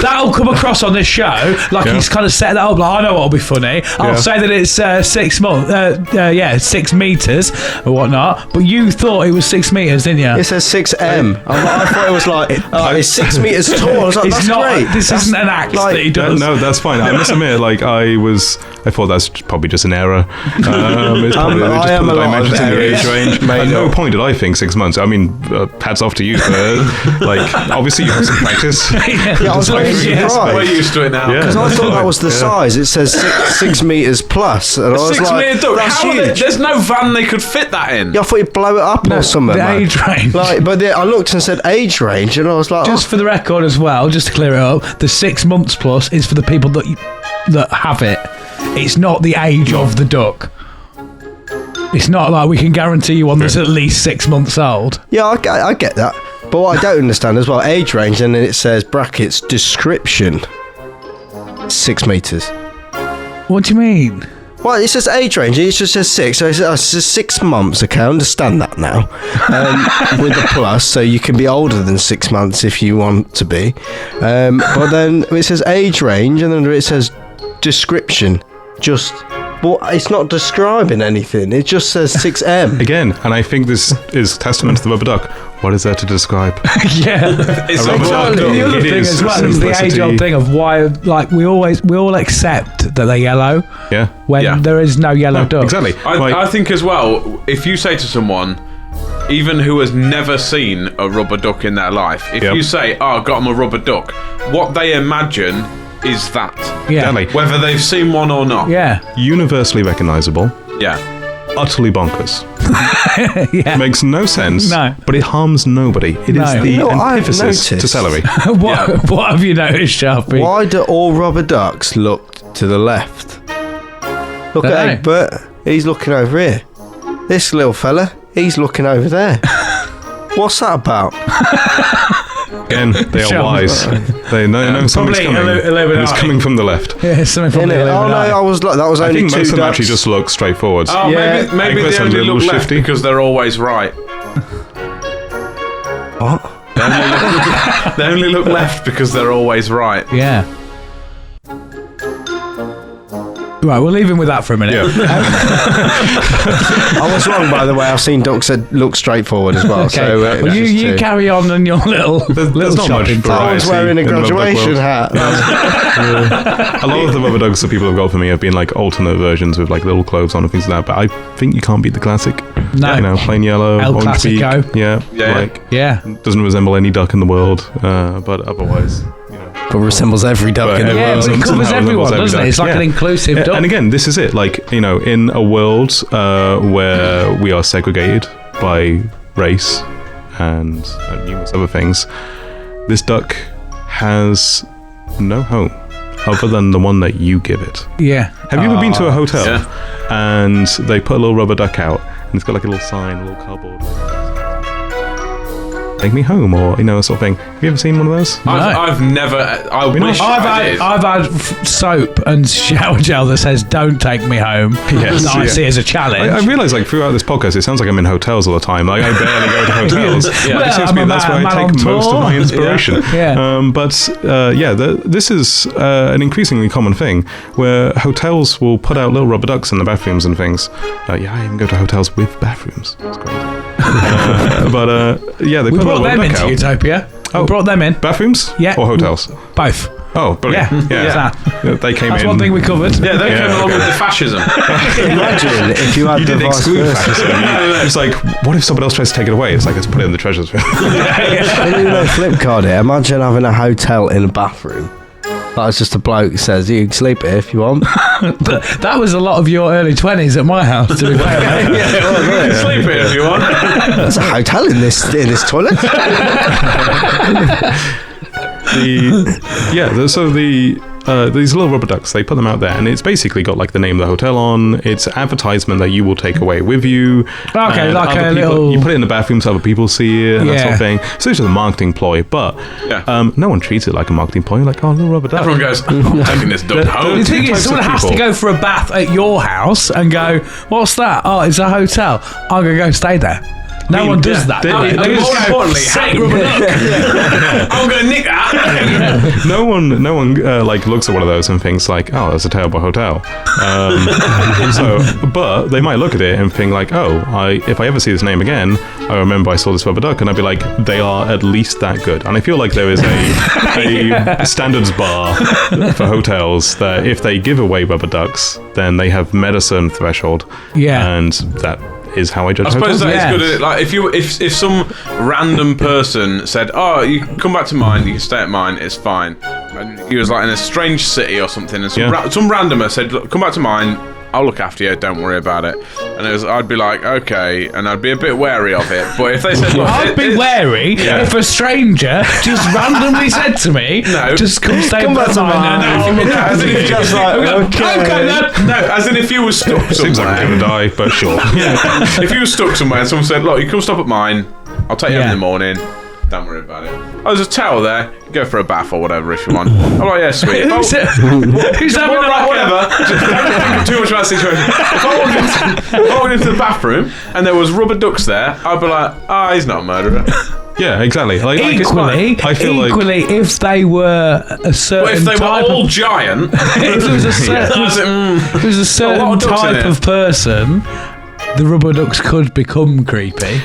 that'll come across on this show, like Yeah. he's kind of set that up, like, I know what'll be funny. I'll Yeah. say that it's 6 months, 6 meters or whatnot, but you thought it was 6 meters, didn't you? It says 6M. I thought it was like, it's 6 meters tall. I was like, It's that's not. great. This isn't an act like- that he does. No, that's fine. I must admit, like I thought that's probably just an error. It's probably they I just am put a the lot of dimensions in the age errors range. made At no up. point did I think 6 months. I mean, hats off to you for like. Obviously, you have some practice. Yeah, I was really Yeah. We're surprised. used to it now. Yeah. Because I thought that was the size. It says 6 meters plus. And I was 6 like, meter duck. that's How are they- huge. there's no van they could fit that in. Yeah, I thought you'd blow it up or something. the man. age range. Like, but I looked and said age range, and I was like, Just for the record as well, just to clear it up, the 6 months plus is for the people that have it. It's not the age of the duck. It's not like we can guarantee you one that's at least 6 months old. yeah, I get that. But what I don't understand as well, age range, and then it says brackets description 6 meters. What do you mean? Well, it says age range. It just says 6. So it says 6 months. Okay, I understand that now. With the plus, so you can be older than 6 months if you want to be. But then it says age range, and then it says description. Well, it's not describing anything. It just says 6M. Again, and I think this is testament to the rubber duck. What is there to describe? Yeah. It's A rubber not duck. The other It thing is as well is the simplicity. age-old thing of why, like, we all accept that they're yellow Yeah. when Yeah. there is no yellow duck. Exactly. Like, I think as well, if you say to someone, even who has never seen a rubber duck in their life, if Yep. you say, "Oh, I got them a rubber duck," what they imagine is that, Yeah. Exactly. whether they've seen one or not. Yeah. universally recognizable. Yeah. utterly bonkers. Yeah. Makes no sense. No. But it harms nobody. It is the You know what I've antithesis to noticed? celery. What have you noticed, Sharpie? Why do all rubber ducks look to the left? Look at Dunno. Egbert. He's looking over here. This little fella, he's looking over there. What's that about? Again, they are Sure. wise. They know something's Probably coming. Illuminati. And it's coming from the left. Yeah, something from the Innit? Oh no, Illuminati. that was I only think two most of them ducks. actually just look straight forwards. Oh, Yeah. maybe Egbert's they a only little look left shifty. because they're always right. What? They only look left because they're always right. Yeah. Right, we'll leave him with that for a minute. Yeah. I was wrong, by the way. I've seen ducks that look straight forward as well. Okay. So, Well, it's just you two. carry on in your little There's not much shopping. variety. I was wearing a in the rubber duck graduation world. hat. A lot of the rubber ducks that people have got for me have been like alternate versions with like little clothes on and things like that. But I think you can't beat the classic. No. You know, plain yellow, El orange beak. Clasico. Yeah. Yeah. Like Yeah. doesn't resemble any duck in the world, but otherwise. But resembles every duck But in the everyone Yeah, world. but it somehow covers everyone, resembles every doesn't it? duck. It's like Yeah. an inclusive duck. And again, this is it. Like, you know, in a world where we are segregated by race and numerous other things, this duck has no home other than the one that you give it. Yeah. Have you ever been to a hotel Yeah. and they put a little rubber duck out and it's got like a little sign, a little cardboard? Take me home, or you know, that sort of thing. Have you ever seen one of those? I've never. I wish I did. I've had soap and shower gel that says "Don't take me home." Yes, that I yeah. see as a challenge. I realise, like, throughout this podcast, it sounds like I'm in hotels all the time. Like, I barely go to hotels. Yeah. It seems to I'm be a that's where man I on take most of tour. my inspiration. Yeah. This is an increasingly common thing where hotels will put out little rubber ducks in the bathrooms and things. I even go to hotels with bathrooms. It's great. They we put a brought little them duck into out. Utopia. Oh. We brought them in. Bathrooms? Yeah. Or hotels? Both. Oh, brilliant. Yeah. Yeah, they came That's in. one thing we covered. Yeah, they came along okay. with the fascism. Imagine if you had You the didn't vice exclude versa. fascism. It's like, what if someone else tries to take it away? It's like, let's put it in the treasures bin. And you know, flip card it. Imagine having a hotel in a bathroom. That's just a bloke says you can sleep here if you want. That was a lot of your early 20s at my house, to be fair. You can sleep here if you want. There's a hotel in this toilet. These little rubber ducks, they put them out there, and it's basically got like the name of the hotel on. It's advertisement that you will take away with you. Okay, And like other a people, little- you put it in the bathroom so other people see it and that sort of Yeah. thing. So it's just a marketing ploy, but Yeah. no one treats it like a marketing ploy. Like, oh, little rubber duck. Everyone goes, I'm taking this duck The home. thing types is, of someone has to people. go for a bath at your house and go, what's that? Oh, it's a hotel. I'm going to go stay there. No one does that. they- do they? they They more just go, importantly, "Sick rubber duck." I'm going to nick that. No one like looks at one of those and thinks like, oh, that's a terrible hotel. But they might look at it and think like, oh, if I ever see this name again, I remember I saw this rubber duck, and I'd be like, they are at least that good. And I feel like there is a standards bar for hotels that if they give away rubber ducks, then they have met a certain threshold. Yeah. And that is how I judge I suppose hotels. that is Yeah. good. Like if some random person said, "Oh, you can come back to mine, you can stay at mine, it's fine," and he was like in a strange city or something, and some randomer said, "Look, come back to mine, I'll look after you, don't worry about it," and I'd be like, okay, and I'd be a bit wary of it. But if they said, "Look, I'd be wary if a stranger just randomly said to me, No. just come stay Come back at to mine. mine. And as in if Just like, okay. then. no, as in if you were stuck Seems like I'm somewhere." gonna die, but sure. If you were stuck somewhere and someone said, "Look, you come stop at mine, I'll take you Yeah. in the morning, don't worry about it." Oh, there's a towel there, go for a bath or whatever if you want. I'm like, yeah, sweet. If I- Who's having Well, a right, whatever. Just don't think too much about the situation. If I walked into the bathroom and there was rubber ducks there, I'd be like, he's not a murderer. Yeah, exactly. Like Equally, I feel like if they were a certain But if they were type all of, giant, if there was a certain, if there was a certain of ducks in type it. of person, the rubber ducks could become creepy.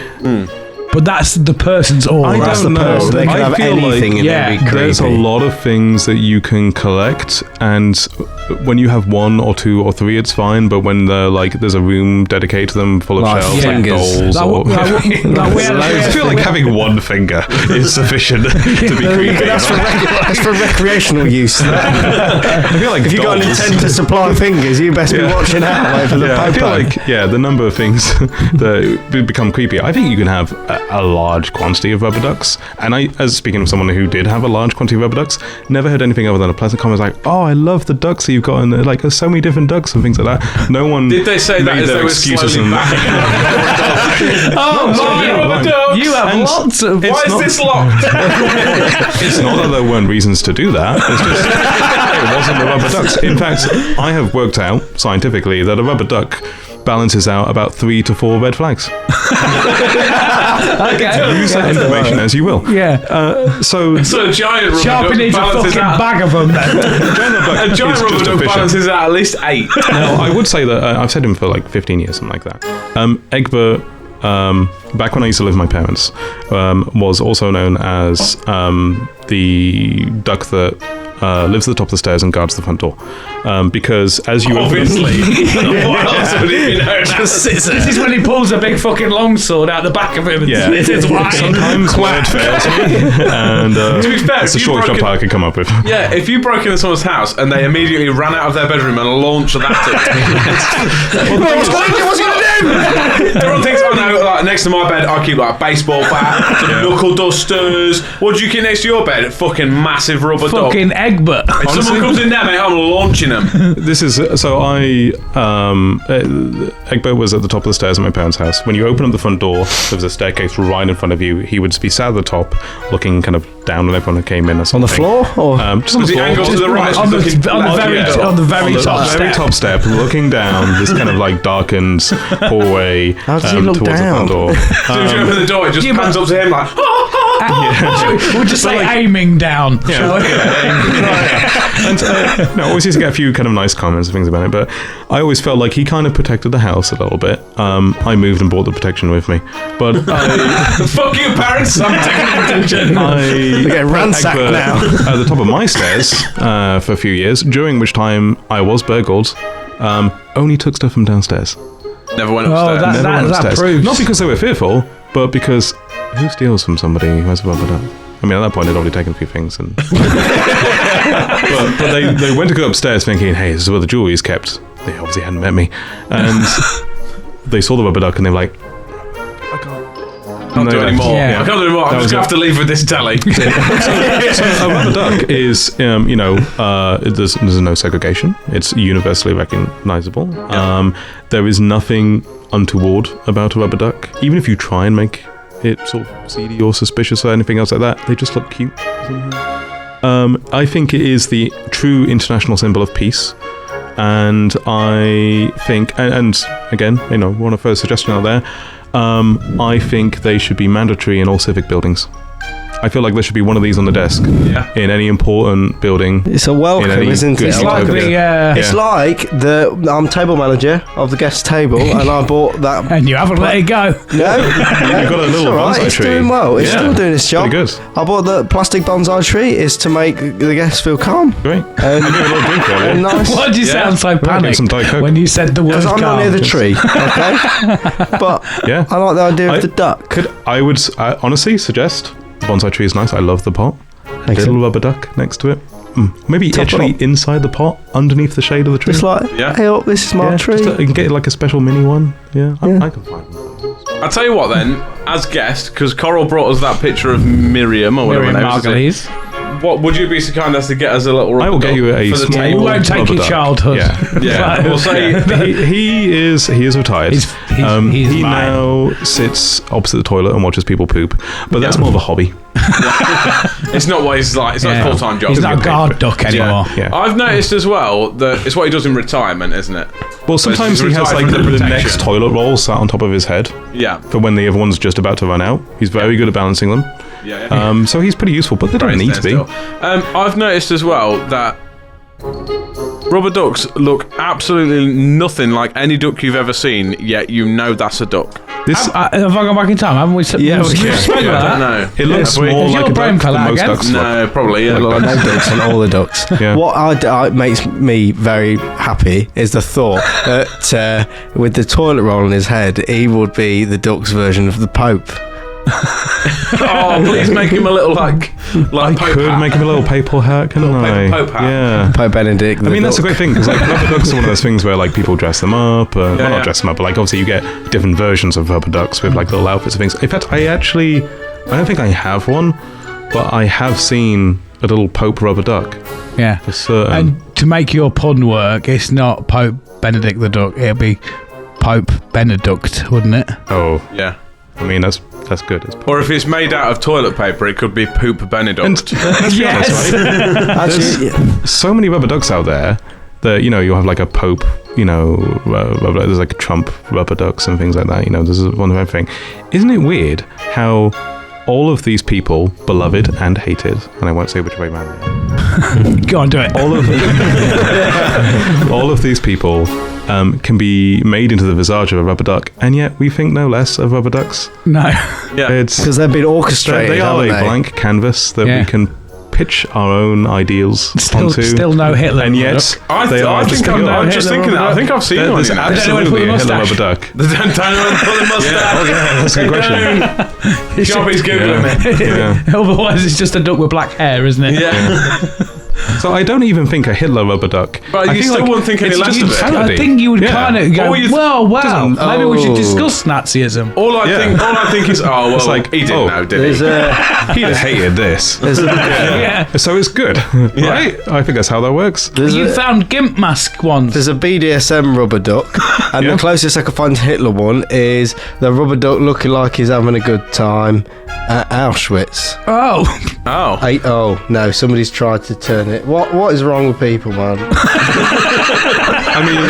But that's the person's aura. I That's don't the know. person. They can I have feel anything like and it'd be creepy. there's a lot of things that you can collect, and when you have 1 or 2 or 3, it's fine. But when there's a room dedicated to them full of Like shelves, like fingers. dolls, I feel like having 1 finger is sufficient to be creepy. That's for recreational use. I feel like If you've got an dolls- intent to supply fingers, you best be watching out for the I feel popo. like the number of things that become creepy. I think you can have a large quantity of rubber ducks, and as speaking of someone who did have a large quantity of rubber ducks, never heard anything other than a pleasant comment like, "Oh, I love the ducks that you've got," and like there's so many different ducks and things like that. No one Did they say that made as their they were excuses slowly and backing Oh, you have And lots of. it's Why is not- this locked? It's not that there weren't reasons to do that. It's just it wasn't the rubber ducks. In fact, I have worked out scientifically that a rubber duck balances out about 3 to 4 red flags. Okay. Use that information as you will. Yeah. So So a giant rubber Sharpie duck needs a balances fucking out. bag of them then. A giant is rubber just duck efficient. balances out at least 8. Now, I would say that I've said him for like 15 years, something like that. Egbert, back when I used to live with my parents, was also known as the duck that lives at the top of the stairs and guards the front door. Because as you Obviously. What else would he be known as? This is when he pulls a big fucking longsword out the back of him and Yeah. slits his wine. sometimes word fails me, and To be fair, it's the if you shortest broke jump it- I could come up with. Yeah, if you broke into someone's house and they immediately ran out of their bedroom and launched that at you. What's he going to do? There are things I know, like next to my bed, I keep like baseball bat, some knuckle dusters. What do you keep next to your bed? Fucking massive rubber duck. Fucking Egbert. If someone comes in there, mate, I'm launching them. This is so Egbert was at the top of the stairs at my parents' house. When you open up the front door, there was a staircase right in front of you. He would be sat at the top, looking kind of down when everyone came in or On something. the floor? Or? Just on Was the he floor. angled to the right? on the very top step. looking down this kind of like darkened hallway How does he look towards down? the front door. As soon as you open the door, it just Yeah, but- pans up to him like, We'll just say aiming down. shall we? And I always used to get a few kind of nice comments and things about it, but I always felt like he kind of protected the house a little bit. I moved and brought the protection with me, but fuck you, parents, I'm taking the protection. I They get ransacked Egbert now. at the top of my stairs for a few years, during which time I was burgled. Only took stuff from downstairs. Never went Oh, upstairs. Never went that upstairs. proves. Not because they were fearful, but because who steals from somebody who has a rubber duck? I mean, at that point, they'd already taken a few things, and but they went to go upstairs thinking, "Hey, this is where the jewelry is kept." They obviously hadn't met me, and they saw the rubber duck, and they're like, Can't do anymore. Yeah. I can't do anymore. I'm That just was gonna have to leave with this telly. A rubber duck is, there's no segregation. It's universally recognizable. There is nothing untoward about a rubber duck. Even if you try and make it sort of seedy or suspicious or anything else like that, they just look cute. I think it is the true international symbol of peace. And I think, and again, one of the first suggestions out there, I think they should be mandatory in all civic buildings. I feel like there should be one of these on the desk in any important building. It's a welcome, in any isn't it? good It's like utopia. the, It's like I'm table manager of the guest table, and I bought that. and you haven't let it go. No, You've got a little it's all bonsai It's tree. doing well. It's Yeah. still doing its job. Pretty good. I bought the plastic bonsai tree is to make the guests feel calm. Great. And, Give it a little drink earlier. and nice. Why did you sound so drink panicked some Diet Coke. when you said the word Because I'm not near the calm? tree, okay? But Yeah. I like the idea of the duck. I would honestly suggest the bonsai tree is nice. I love the pot. Thanks. Little rubber duck next to it. Maybe Top it actually up. inside the pot, underneath the shade of the tree. It's like, Yeah. hey, up, this is my yeah, tree. you can get like a special mini one. Yeah, Yeah. I can find one. I'll tell you what then, as guest, because Coral brought us that picture of Miriam or whatever her Miriam name is. Margulies. What would you be so kind as to get us a little? I will get you a for the small. table? We won't take rubber your duck. childhood. Yeah. Yeah, we'll say he is retired. He's he mine. now sits opposite the toilet and watches people poop, but that's more of a hobby. it's not what he's like. It's not Yeah. a full-time job. He's not a guard duck anymore. Yeah. I've noticed as well that it's what he does in retirement, isn't it? Well, sometimes he's he has retired like from the the next protection. toilet roll sat on top of his head Yeah. for when the other one's just about to run out. He's very good at balancing them. Yeah. So he's pretty useful, but they don't need to be. I've noticed as well that rubber ducks look absolutely nothing like any duck you've ever seen, yet you know that's a duck. This have I gone back in time? Haven't we? Yeah, we we've spoken I about don't that. know. it looks Yeah, more Is like your a brain duck than colour most again? ducks look. No, probably. Yeah. Look like no ducks on all the ducks. Yeah. What makes me very happy is the thought that with the toilet roll on his head, he would be the duck's version of the Pope. Oh, please make him a little like I Pope could hat. make him a little papal hat, couldn't I? Pope hat. Yeah. Pope Benedict. I mean, that's a great thing because like rubber ducks are one of those things where like people dress them up. Well, yeah. not dress them up, but like obviously you get different versions of rubber ducks with like little outfits and things. In fact, I don't think I have one, but I have seen a little Pope rubber duck Yeah. for certain. And to make your pun work, it's not Pope Benedict the Duck. It'll be Pope Benedict, wouldn't it? Oh, Yeah. I mean that's good. It's Or if it's made out of toilet paper, it could be Poop Benedict. Yes. Actually, so many rubber ducks out there that you'll have like a Pope, rubber, there's like Trump rubber ducks and things like that. There's one of everything. Isn't it weird how all of these people, beloved and hated, and I won't say which way around, Go on, do it. all of these people can be made into the visage of a rubber duck, and yet we think no less of rubber ducks. No. Yeah. It's because they've been orchestrated. they are a haven't they? blank canvas that Yeah. we can pitch our own ideals onto. Still no Hitler. And yet, I they are just think I'm just thinking that. I think I've seen one. There's You know. absolutely a Hitler rubber duck. Don't put the mustache. That's a good question. Sharpie's googling me. Yeah. Otherwise, it's just a duck with black hair, isn't it? Yeah. So I don't even think a Hitler rubber duck. But I you feel still wouldn't think any it's less just of it. insanity. I think you would Yeah. kind of go, Or you well, wow, maybe we should Oh. discuss Nazism. All I think is, oh well, It's like, he didn't oh, know, did There's he? He'd have hated this. Yeah. So it's good, right? I think that's how that works. You found gimp mask ones. There's a BDSM rubber duck, and Yeah. the closest I could find to Hitler one is the rubber duck looking like he's having a good time at Auschwitz. Oh. Oh. Oh no, somebody's tried to turn it. What is wrong with people, man? I mean,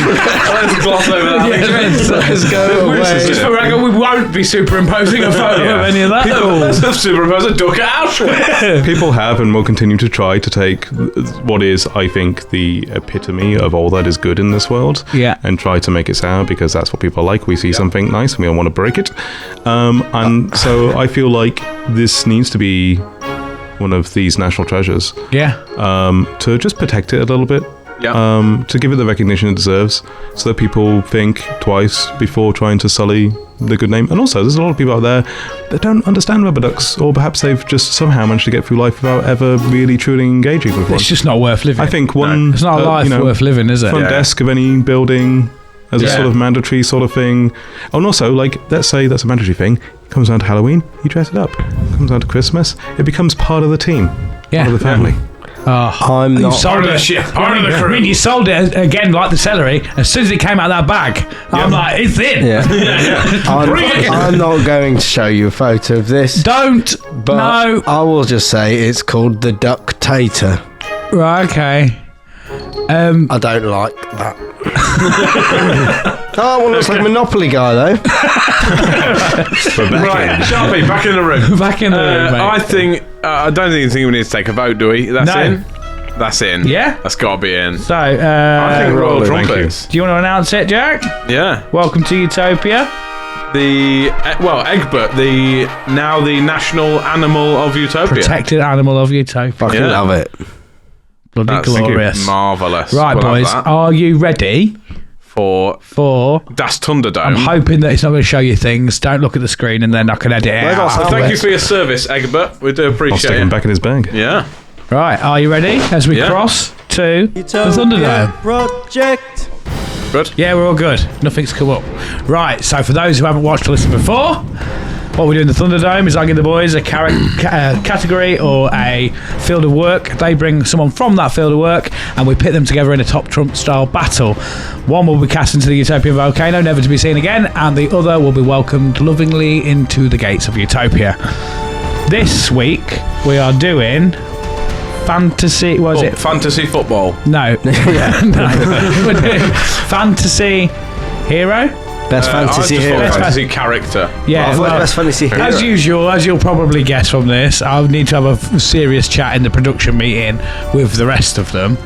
Let's gloss over that. Let's go away. Just for record, we won't be superimposing a photo of any of that. Let's superimpose a duck at Auschwitz. people have and will continue to try to take what is, I think, the epitome of all that is good in this world, Yeah. and try to make it sour because that's what people like. We see something nice and we all want to break it, and so I feel like this needs to be one of these national treasures, Yeah. to just protect it a little bit. Yeah. To give it the recognition it deserves, so that people think twice before trying to sully the good name. And also, there's a lot of people out there that don't understand rubber ducks, or perhaps they've just somehow managed to get through life without ever really truly engaging with one. It's just not worth living. I think one. It's not a life worth living, is it? Front desk of any building as a Yeah. sort of mandatory sort of thing. Oh, and also, like, let's say that's a mandatory thing. Comes down to Halloween, you dress it up. Comes down to Christmas, it becomes part of the team, Yeah. part of the family. Oh. I'm You not. sold Part of it. the shit, part of the I crew. mean, you sold it again like the celery. As soon as it came out of that bag, I'm like, it's in. Yeah. Bring it. I'm not going to show you a photo of this, Don't. but No. I will just say it's called the Ductator. Right, okay. I don't like that. Oh, well, looks like Monopoly guy though. We're back Right, in. Sharpie, back in the room. Back in the room, mate. I think I don't think we need to take a vote, do we? That's No. in. That's in. Yeah? That's got to be in. So, I think Royal rolling. Thank you. Trumpets. do you want to announce it, Jack? Yeah. Welcome to Utopia. Egbert, the national animal of Utopia. Protected animal of Utopia. Fucking Yeah. love it. Bloody That's glorious. marvellous. Right, We'll have boys, that are you ready for for... Das Thunderdome. I'm hoping that it's not going to show you things. Don't look at the screen and then I can edit it Where out. got Thank you Albert. for your service, Egbert. We do I'll appreciate stick him it. back in his bag. Yeah. Right, are you ready as we Yeah. cross to the Thunderdome? Project. Good. Yeah, we're all good. Nothing's come up. Right, so for those who haven't watched or listened before, what we do in the Thunderdome is I give the boys a category or a field of work. They bring someone from that field of work and we pit them together in a top trump style battle. One will be cast into the Utopian volcano, never to be seen again, and the other will be welcomed lovingly into the gates of Utopia. This week we are doing fantasy. What is it? Fantasy football. No. No. We're doing fantasy hero. Best I fantasy just thought hero. fantasy character. Yeah. I thought well, best fantasy hero. as usual, as you'll probably guess from this, I'll need to have a serious chat in the production meeting with the rest of them.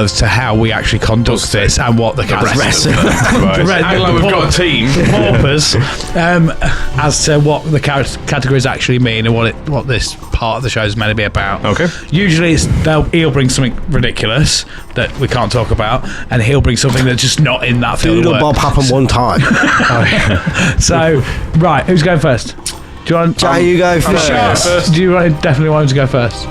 as to how we actually conduct this and what the rest of Act like we've got a team. Paupers, as to what the categories actually mean and what this part of the show is meant to be about. Okay. Usually he'll bring something ridiculous that we can't talk about, and he'll bring something that's just not in that field of Doodle work. Bob happened one time. So, right, who's going first? Do you want? Jay, you go first. Do you definitely want him to go first?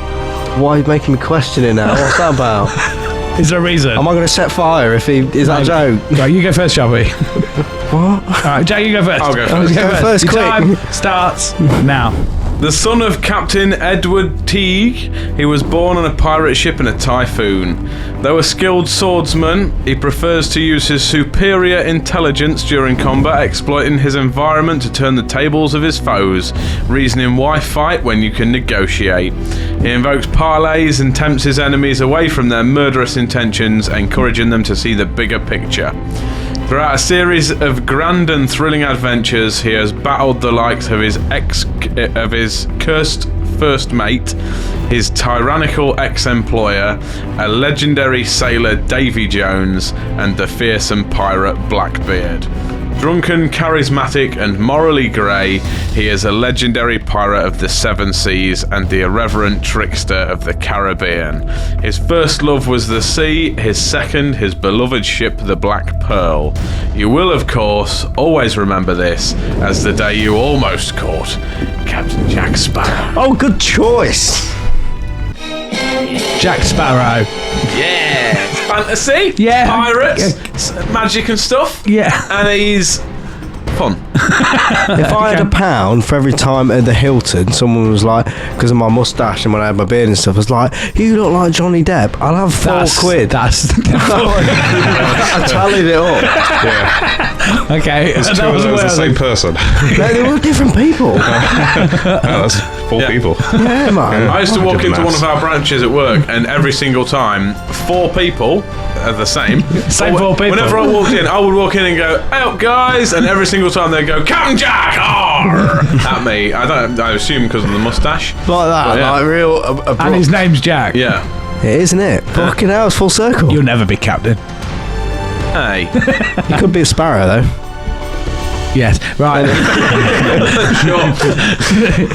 Why are you making me question it now? What's that about? Is there a reason? Am I going to set fire if he... Is that a joke? Right, you go first, shall we? What? All right, Jay, you go first. I'll go first. Go first, Your quick. time starts now. The son of Captain Edward Teague, he was born on a pirate ship in a typhoon. Though a skilled swordsman, he prefers to use his superior intelligence during combat, exploiting his environment to turn the tables of his foes, reasoning why fight when you can negotiate. He invokes parlays and tempts his enemies away from their murderous intentions, encouraging them to see the bigger picture. Throughout a series of grand and thrilling adventures, he has battled the likes of his cursed first mate, his tyrannical ex-employer, a legendary sailor Davy Jones, and the fearsome pirate Blackbeard. Drunken, charismatic, and morally grey, he is a legendary pirate of the Seven Seas and the irreverent trickster of the Caribbean. His first love was the sea, his second, his beloved ship, the Black Pearl. You will, of course, always remember this as the day you almost caught Captain Jack Sparrow. Oh, good choice. Jack Sparrow. Yeah! Fantasy, Yeah. pirates, magic and stuff. Yeah. And he's fun. If I had £1 for every time at the Hilton, someone was like, because of my moustache and when I had my beard and stuff, was like, you look like Johnny Depp. I'll have £4. That's I tallied it up. Yeah. okay. It's That two of was those the well- same person. No, they were different people. That's 4 Yeah. people. Yeah, man. I used to walk Did into maths. one of our branches at work, and every single time, 4 people are the same. Same 4 people. Whenever I walked in, I would walk in and go, "Hey up, guys!" And every single time they'd go, "Captain Jack!" Arr! At me. I assume because of the moustache. Like that, Well, yeah. like real abrupt. And his name's Jack. Yeah. It is, isn't it? Fucking hell, it's full circle. You'll never be captain. Hey. You could be a sparrow, though. Yes. Right. Sure.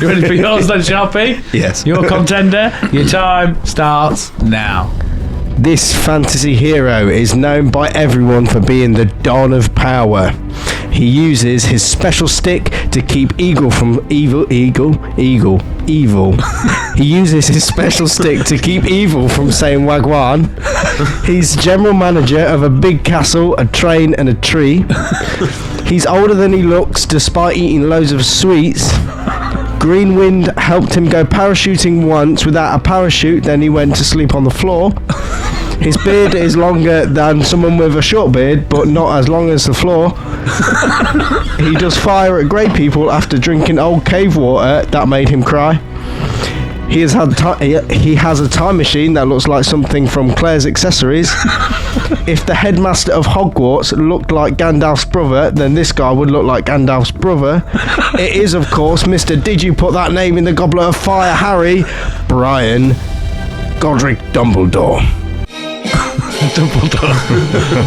You ready for yours then, Sharpie? Yes. Your contender. Your time starts now. This fantasy hero is known by everyone for being the Don of Power. He uses his special stick to keep evil from evil. He uses his special stick to keep evil from saying wagwan. He's general manager of a big castle, a train, and a tree. He's older than he looks, despite eating loads of sweets. Green Wind helped him go parachuting once without a parachute, then he went to sleep on the floor. His beard is longer than someone with a short beard, but not as long as the floor. He does fire at grey people after drinking old cave water that made him cry. He has a time machine that looks like something from Claire's Accessories. If the headmaster of Hogwarts looked like Gandalf's brother, then this guy would look like Gandalf's brother. It is, of course, Mr. Did You Put That Name in the Goblet of Fire, Harry, Brian Godric Dumbledore. Dumbledore.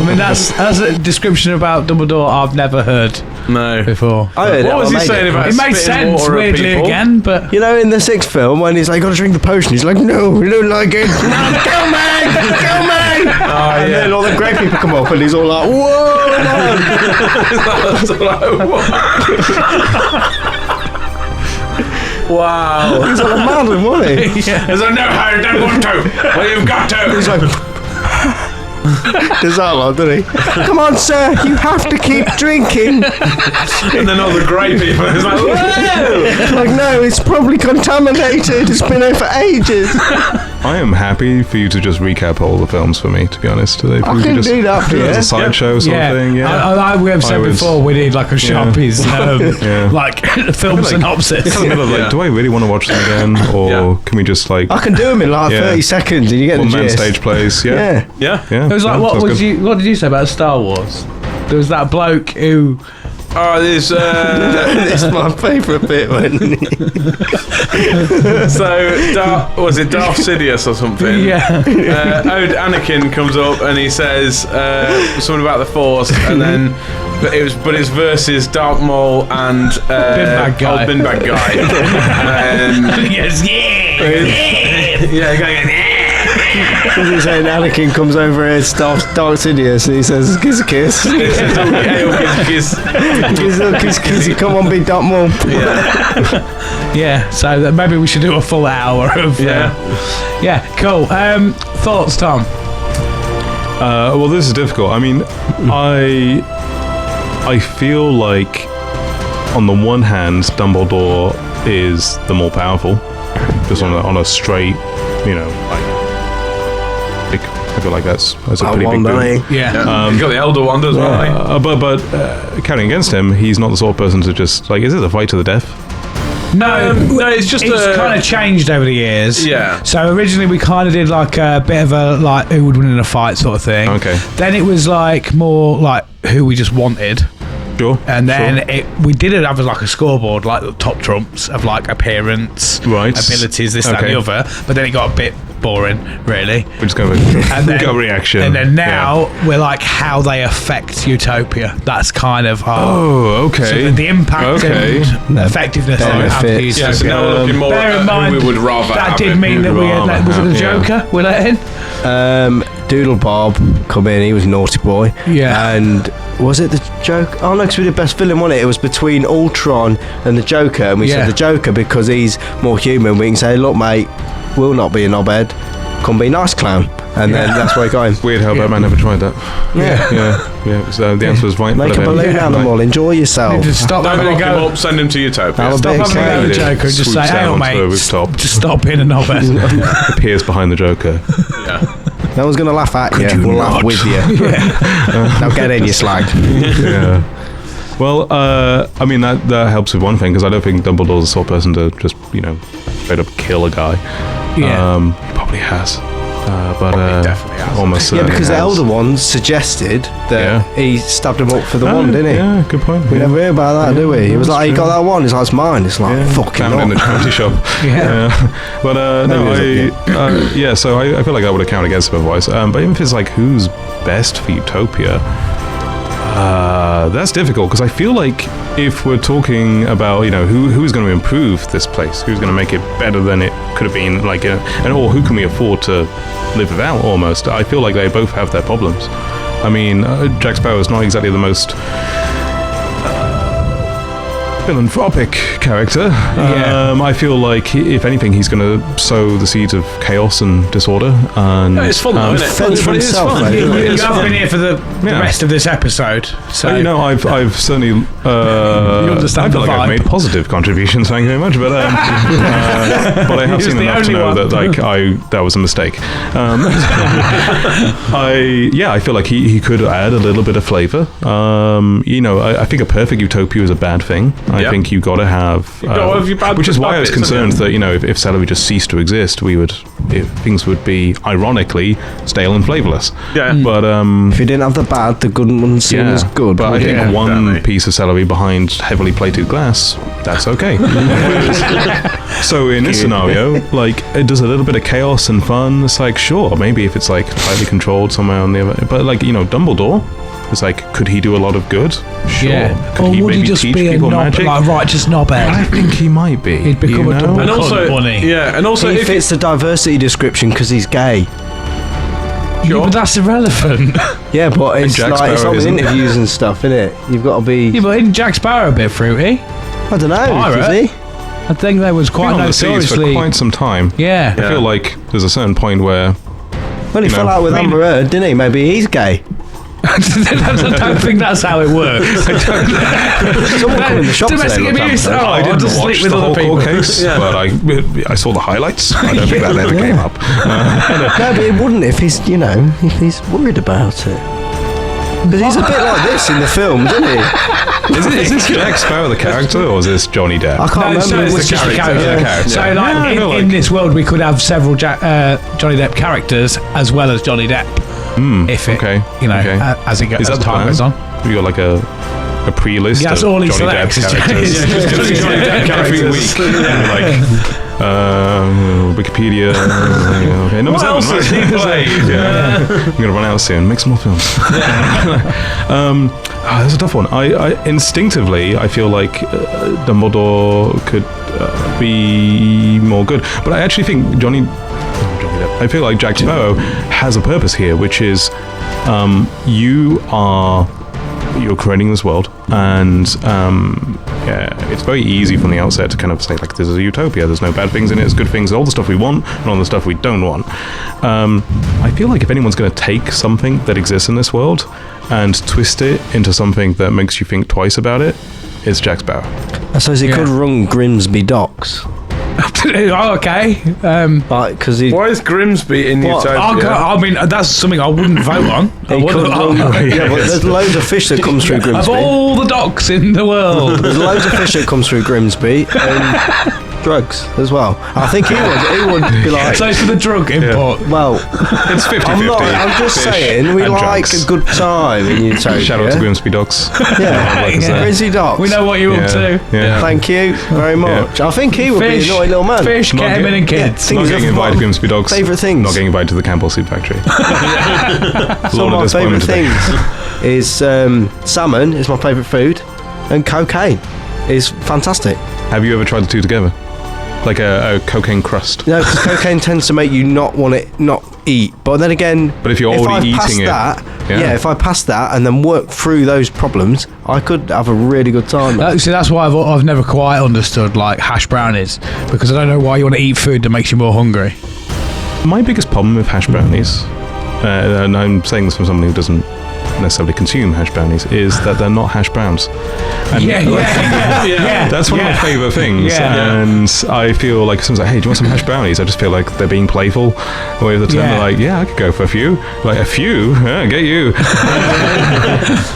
I mean, that's a description about Dumbledore I've never heard No. before. I heard What it, was I he made saying it. about It makes spitting sense water at weirdly people? again, but You know, in the 6th film, when he's like, got to drink the potion, he's like, no, you don't like it. Kill me! Kill me! And then all the grey people come up and he's all like, whoa, man. That's like, what? Wow. He's like a madman, wasn't he? There's no how you don't want to. Well, you've got to. He's like, does that lot, doesn't he? Come on, sir, you have to keep drinking. And then all the grey people is like, whoa. Like, no, it's probably contaminated. It's been there for ages. I am happy for you to just recap all the films for me, to be honest. If I we can could just do that for do it you. as a sideshow sort of thing. Yeah. we have said I would- before we need like a Sharpie's Yeah. like film synopsis. Kind of middle, like, Yeah. do I really want to watch them again, or Yeah. can we just like I can do them in like Yeah. 30 seconds and you get the one man gist. stage plays? Yeah, Yeah. Yeah. yeah. It was like, yeah, what sounds was good. What did you say about Star Wars? There was that bloke who Oh, there's This is my favourite bit when was it Darth Sidious or something? Yeah. Anakin comes up and he says something about the Force, and then it's versus Darth Maul and Bin bag guy. old bin bag guy. Yes, Yeah, going. As he's saying, Anakin comes over here, Darth Sidious, and he says, "Kiss a kiss." Kiss. Come on, big Darth Maul. Yeah, so maybe we should do a full hour of. Yeah, cool. Thoughts, Tom? Well, this is difficult. I mean, I feel like, on the one hand, Dumbledore is the more powerful, just on a straight, I feel like that's a pretty big deal. Yeah. You've got the Elder Wand as well. But counting against him, he's not the sort of person to just is it a fight to the death? No, it's just kind of changed over the years. Yeah. So originally we kind of did like a bit of a who would win in a fight sort of thing. Okay. Then it was like more like who we just wanted. Sure. And then we did it have like a scoreboard, like the top trumps of like appearance, right, abilities, this, that, and the other. But then it got a bit boring, really. We just got a reaction. And then now we're like how they affect Utopia. That's kind of our... Oh, okay. So the impact and effectiveness of Utopia. Yeah, so now we're looking more at who we would rather that have did it. mean that we had... Was it the Joker we let in? Doodle Bob come in. He was a naughty boy. Yeah. And was it the Joker? Oh no, because we did best villain, wasn't it? It was between Ultron and the Joker, and we said the Joker because he's more human. We can say, look, mate, we'll not be a knobhead. Come be nice clown. And then that's where we're going. Weird how Batman never tried that. Yeah. So the answer was right. Make a balloon animal. Enjoy yourself. Just stop Don't having lock a him go. up, send him to Utopia. Stop having a go at the Joker and just say, hey, mate, just stop being a knobhead. Appears behind the Joker. Yeah. No one's going to laugh at you. We'll laugh with you. Now get in, you slag. Yeah. Well, I mean, that helps with one thing, because I don't think Dumbledore's the sort of person to just, straight up kill a guy. Yeah. He probably has. But definitely has. Almost certainly because the has. elder one suggested that he stabbed him up for the one, didn't he? Yeah, good point. We never hear about that, do we? He was like, he got that one. He's like, it's mine. It's like, fucking found it in the charity shop. But so I feel like I would have counted against him otherwise. But even if it's like who's best for Utopia, that's difficult, because I feel like if we're talking about who's going to improve this place, who's going to make it better than it could have been, or who can we afford to live without, almost, I feel like they both have their problems. I mean, Jack Sparrow is not exactly the most philanthropic character. I feel like if anything, he's going to sow the seeds of chaos and disorder. And it's fun, though, isn't it? Fun for himself. You have been here for the rest of this episode, so I've certainly you understand I feel the like I've vibe. mid positive contributions. Thank you very much, but I have seen enough to know that that was a mistake. I feel like he could add a little bit of flavor. I think a perfect utopia is a bad thing. I think you've got to have, which is why I was concerned that if celery just ceased to exist, things would be ironically stale and flavorless. Yeah. But if you didn't have the bad, the good one's seen as good. But I think one piece of celery behind heavily plated glass, that's okay. So in this scenario, it does a little bit of chaos and fun. It's like, sure, maybe if it's tightly controlled somewhere on the other, but Dumbledore. It's like, could he do a lot of good? Sure. Yeah. Could Or he would maybe he just teach be a people magic? righteous knobhead? I think he might be. He'd become a double And also, bunny. and also, he if fits the diversity description because he's gay. Yeah, but that's irrelevant. Yeah, but it's Jack like it's Sparrow not with isn't. interviews and stuff, isn't it? You've got to be. Yeah, but isn't Jack Sparrow a bit fruity? I don't know. Pirate. Is he? I think there was quite Been on the seas for notoriously. quite some time. Yeah. I feel like there's a certain point where Well, he fell out with Amber Heard, didn't he? Maybe he's gay. I don't think that's how it works. Someone come in the shop Domestic today. abuse. looked Oh, I I'll didn't just watch sleep with the other whole people. court case, but I saw the highlights. I don't think that ever came up. No, but it wouldn't if he's worried about it. Because he's a bit like this in the film, isn't he? Is this Jack Sparrow the character, or is this Johnny Depp? I can't No, so remember it's which just the is character. So, in this world, we could have several Johnny Depp characters as well as Johnny Depp. If it, Okay. as it goes, Is that as the time plan? goes on. You got like a a pre-list Yeah, that's of all he Johnny Depp selects. characters. Just Johnny Depp Every week, Wikipedia. Okay, number What 7. else has he played? Yeah, I'm gonna run out soon. Make some more films. That's a tough one. I instinctively I feel like Dumbledore could be more good, but I actually think Johnny Depp. I feel like Jack Sparrow has a purpose here, which is you're creating this world, and it's very easy from the outset to kind of say like, this is a utopia, there's no bad things in it, there's good things, all the stuff we want and all the stuff we don't want. I feel like if anyone's going to take something that exists in this world and twist it into something that makes you think twice about it, it's Jack Sparrow. I suppose he could run Grimsby Docks. Oh, okay. Like, because he... Why is Grimsby in Utopia? I mean, that's something I wouldn't vote on. He could run, yeah, but there's loads of fish that comes through Of Grimsby. all the docks in the world. There's loads of fish that comes through Grimsby, and drugs as well. I think he would be like... So it's for the drug import. Well, It's 50-50. I'm just Fish saying, we and like drugs. a good time in Utopia. Shout out to Grimsby Docks. Yeah, Grimsby Docks. We know what you're up to. Yeah. Thank you very much. I think he would be a naughty little man. Fish, Not ketamine and Yeah, kids. things Not are getting invited to Grimsby Docks. favourite things. Not getting invited to the Campbell Soup Factory. Some of my favourite things is salmon is my favourite food, and cocaine is fantastic. Have you ever tried the two together? Like a cocaine crust? You know, 'cause cocaine tends to make you not eat. But then again, But if you're already I passed eating it, that, yeah. if I passed that and then work through those problems, I could have a really good time. See, that's why I've never quite understood like hash brownies, because I don't know why you want to eat food that makes you more hungry. My biggest problem with hash brownies, and I'm saying this from someone who doesn't necessarily consume hash brownies, is that they're not hash browns. And Yeah. that's one of my favourite things. Yeah. And I feel like if someone's like, hey, do you want some hash brownies? I just feel like they're being playful. Or the time Yeah. they're like, yeah, I could go for a few. Like, a few? Yeah, get you.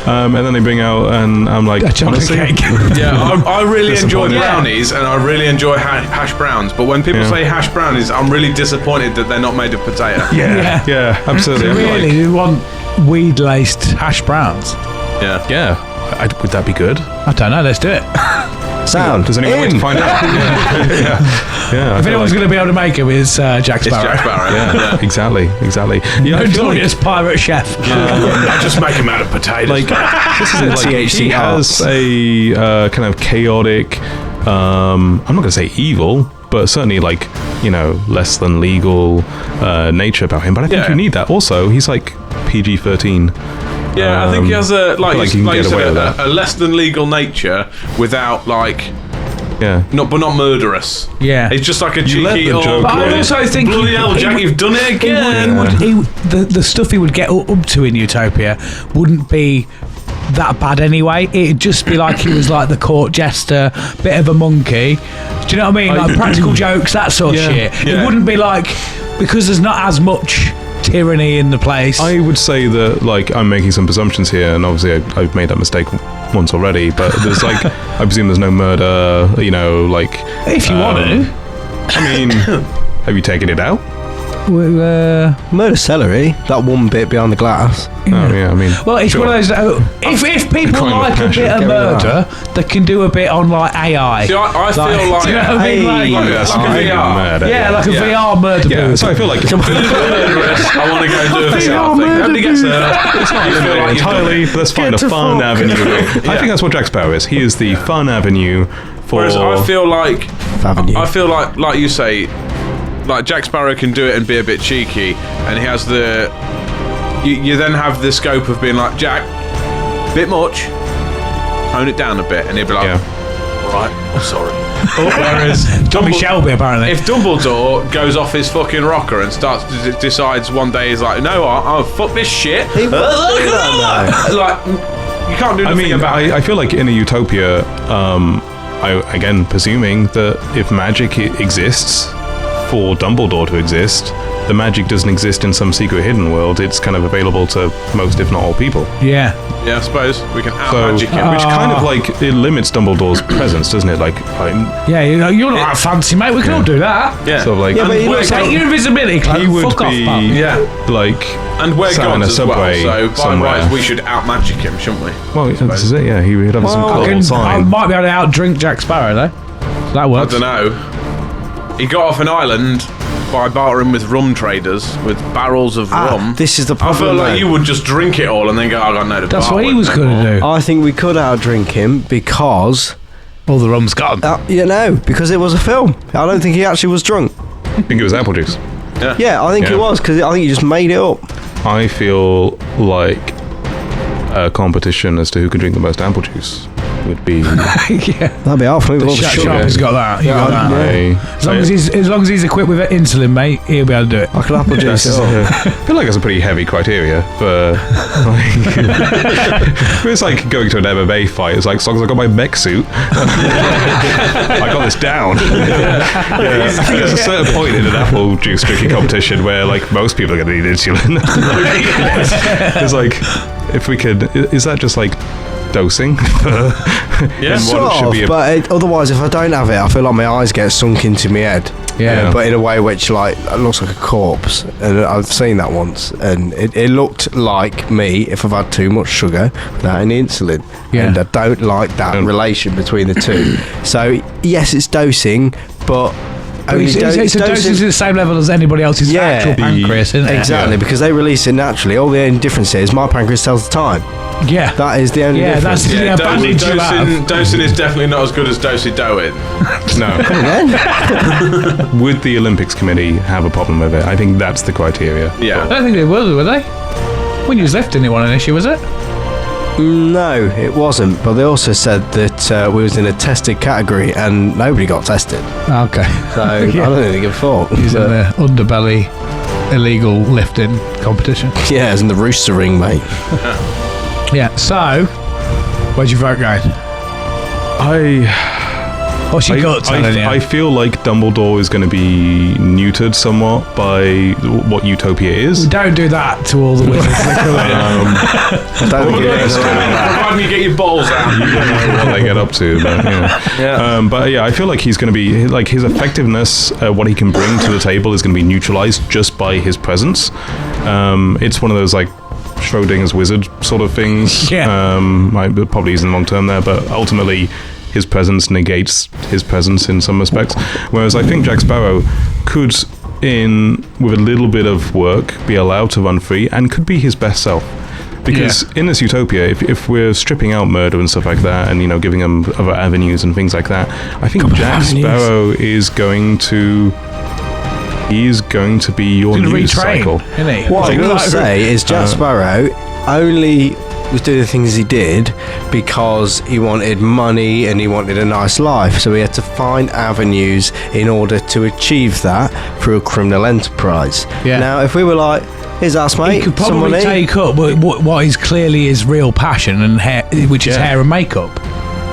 And then they bring out, and I'm like, A chocolate honestly, cake. Yeah, I really enjoy Disappointed. brownies, and I really enjoy hash browns. But when people Yeah. say hash brownies, I'm really disappointed that they're not made of potato. yeah, absolutely. I feel Really, you want weed-laced hash browns? Yeah. yeah. Would that be good? I don't know. Let's do it. Sound. Does anyone wait to find out? yeah. I If feel anyone's going to be able to make it, it's Jack It's Sparrow. Jack Sparrow. yeah, exactly. Yeah, I feel like, Notorious pirate chef. I just make them out of potatoes. like this is it. Like, THC he has a kind of chaotic. I'm not going to say evil, but certainly like less than legal nature about him. But I think Yeah. you need that. Also, he's like PG-13. Yeah, I think he has a like you can get away with that. a less than legal nature without Yeah. not murderous. Yeah. It's just like a let cheeky the joke But I Yeah. also think bloody hell, Jack, you've done it again. the stuff he would get up to in Utopia wouldn't be that bad anyway. It'd just be like he was like the court jester, bit of a monkey. Do you know what I mean? Like practical jokes, that sort of shit. Yeah. It wouldn't be like, because there's not as much tyranny in the place. I would say that, like, I'm making some presumptions here, and obviously I've made that mistake once already, but there's, like, I presume there's no murder, like... if you want to. I mean, have you taken it out? Murder celery, that one bit behind the glass. Oh, yeah, I mean... Well, it's sure. one of those. If people crime of like a passion. bit of Go with murder, they can do a bit on like AI. See, I feel like do you know what I mean? Hey. Like, Yes, like a I VR. murder, yeah, like a Yeah. VR murder Yeah, booth. so I feel like... murderous. I want to go and do a VR thing. Nobody gets hurt. It's not You feel like you've done entirely, but let's find a to fun fuck. avenue. I think that's what Jack Sparrow is. He is the fun avenue for... Whereas I feel like Avenue. like you say, like Jack Sparrow can do it and be a bit cheeky, and he has the. You then have the scope of being like, Jack, bit much, tone it down a bit, and he'll be like, all right, I'm sorry. Whereas Tommy Shelby, apparently. if Dumbledore goes off his fucking rocker and decides one day he's like, no, I'll fuck this shit. He would do that, Like, you can't do nothing about it. I feel like in a utopia, again, presuming that if magic exists for Dumbledore to exist, the magic doesn't exist in some secret hidden world. It's kind of available to most, if not all, people. Yeah. Yeah, I suppose we can out-magic him. Which kind of like it limits Dumbledore's presence, doesn't it? Like, yeah, you're not that fancy, mate. We can all do that. Yeah. So like, Yeah, but he looks Take your invisibility cloak. he would Fuck off, be pal. like, And we're sat in gods a as well, subway so by somewhere. rights we should out-magic him, shouldn't we? Well, this is it. Yeah, he would have some I colourful I sign. might be able to outdrink Jack Sparrow though. That I works. don't know. He got off an island by bartering with rum traders with barrels of rum. This is the I problem. feel like mate. you would just drink it all and then go, I got no to That's bar what he with was no going more. to do. I think we could outdrink him because, All the rum's gone. because it was a film. I don't think he actually was drunk. I think it was apple juice. Yeah, I think Yeah. it was because I think he just made it up. I feel like a competition as to who can drink the most apple juice would be. Yeah. That'd be half. With all the sugar. Sharpie's got that. You got that. As long as he's equipped with insulin, mate, he'll be able to do it. I can apple juice it all. I feel like that's a pretty heavy criteria for. Like, it's like going to an MMA fight. It's like, as long as I got my mech suit, I got this down. I think there's a certain point in an apple juice drinking competition where like most people are going to need insulin. It's like, if we could, is that just like dosing? Yeah. Sort of, but otherwise, if I don't have it, I feel like my eyes get sunk into my head. Yeah. But in a way which like it looks like a corpse, and I've seen that once, and it looked like me if I've had too much sugar without any insulin. Yeah. And I don't like that relation between the two. So yes, it's dosing, but only It's a dosage at the same level as anybody else's actual pancreas, isn't it? Exactly, because they release it naturally. All the only difference is my pancreas tells the time. Yeah. That is the only difference. That's the advantage you have. Dosing is definitely not as good as dosey-doing. No. Would the Olympics committee have a problem with it? I think that's the criteria. I Yeah. don't think they were they? When you was lifting, it wasn't an issue, was it? No, it wasn't. But they also said that we was in a tested category and nobody got tested. Okay. So I don't think they give a fuck. He's in the underbelly illegal lifting competition. Yeah, it's in the rooster ring, mate. Yeah. So, where'd your vote go? What's your gut telling you? I feel like Dumbledore is going to be neutered somewhat by what Utopia is. Don't do that to all the wizards. I don't think it is. Providing you get your balls out. You don't know what they get up to, but yeah. But yeah, I feel like he's going to be like his effectiveness, what he can bring to the table is going to be neutralized just by his presence. It's one of those like Schrodinger's wizard sort of things. Yeah. I probably using the wrong term there, but ultimately his presence negates his presence in some respects. Whereas I think Jack Sparrow could, with a little bit of work, be allowed to run free and could be his best self. Because in this utopia, if we're stripping out murder and stuff like that, and giving him other avenues and things like that, I think Jack Sparrow is going to. He's going to be your news cycle. What I will say is Jack Sparrow only was doing the things he did because he wanted money and he wanted a nice life, so he had to find avenues in order to achieve that through a criminal enterprise. Now if we were like, here's us, mate, he could probably take up what is clearly his real passion and hair, which is hair and makeup,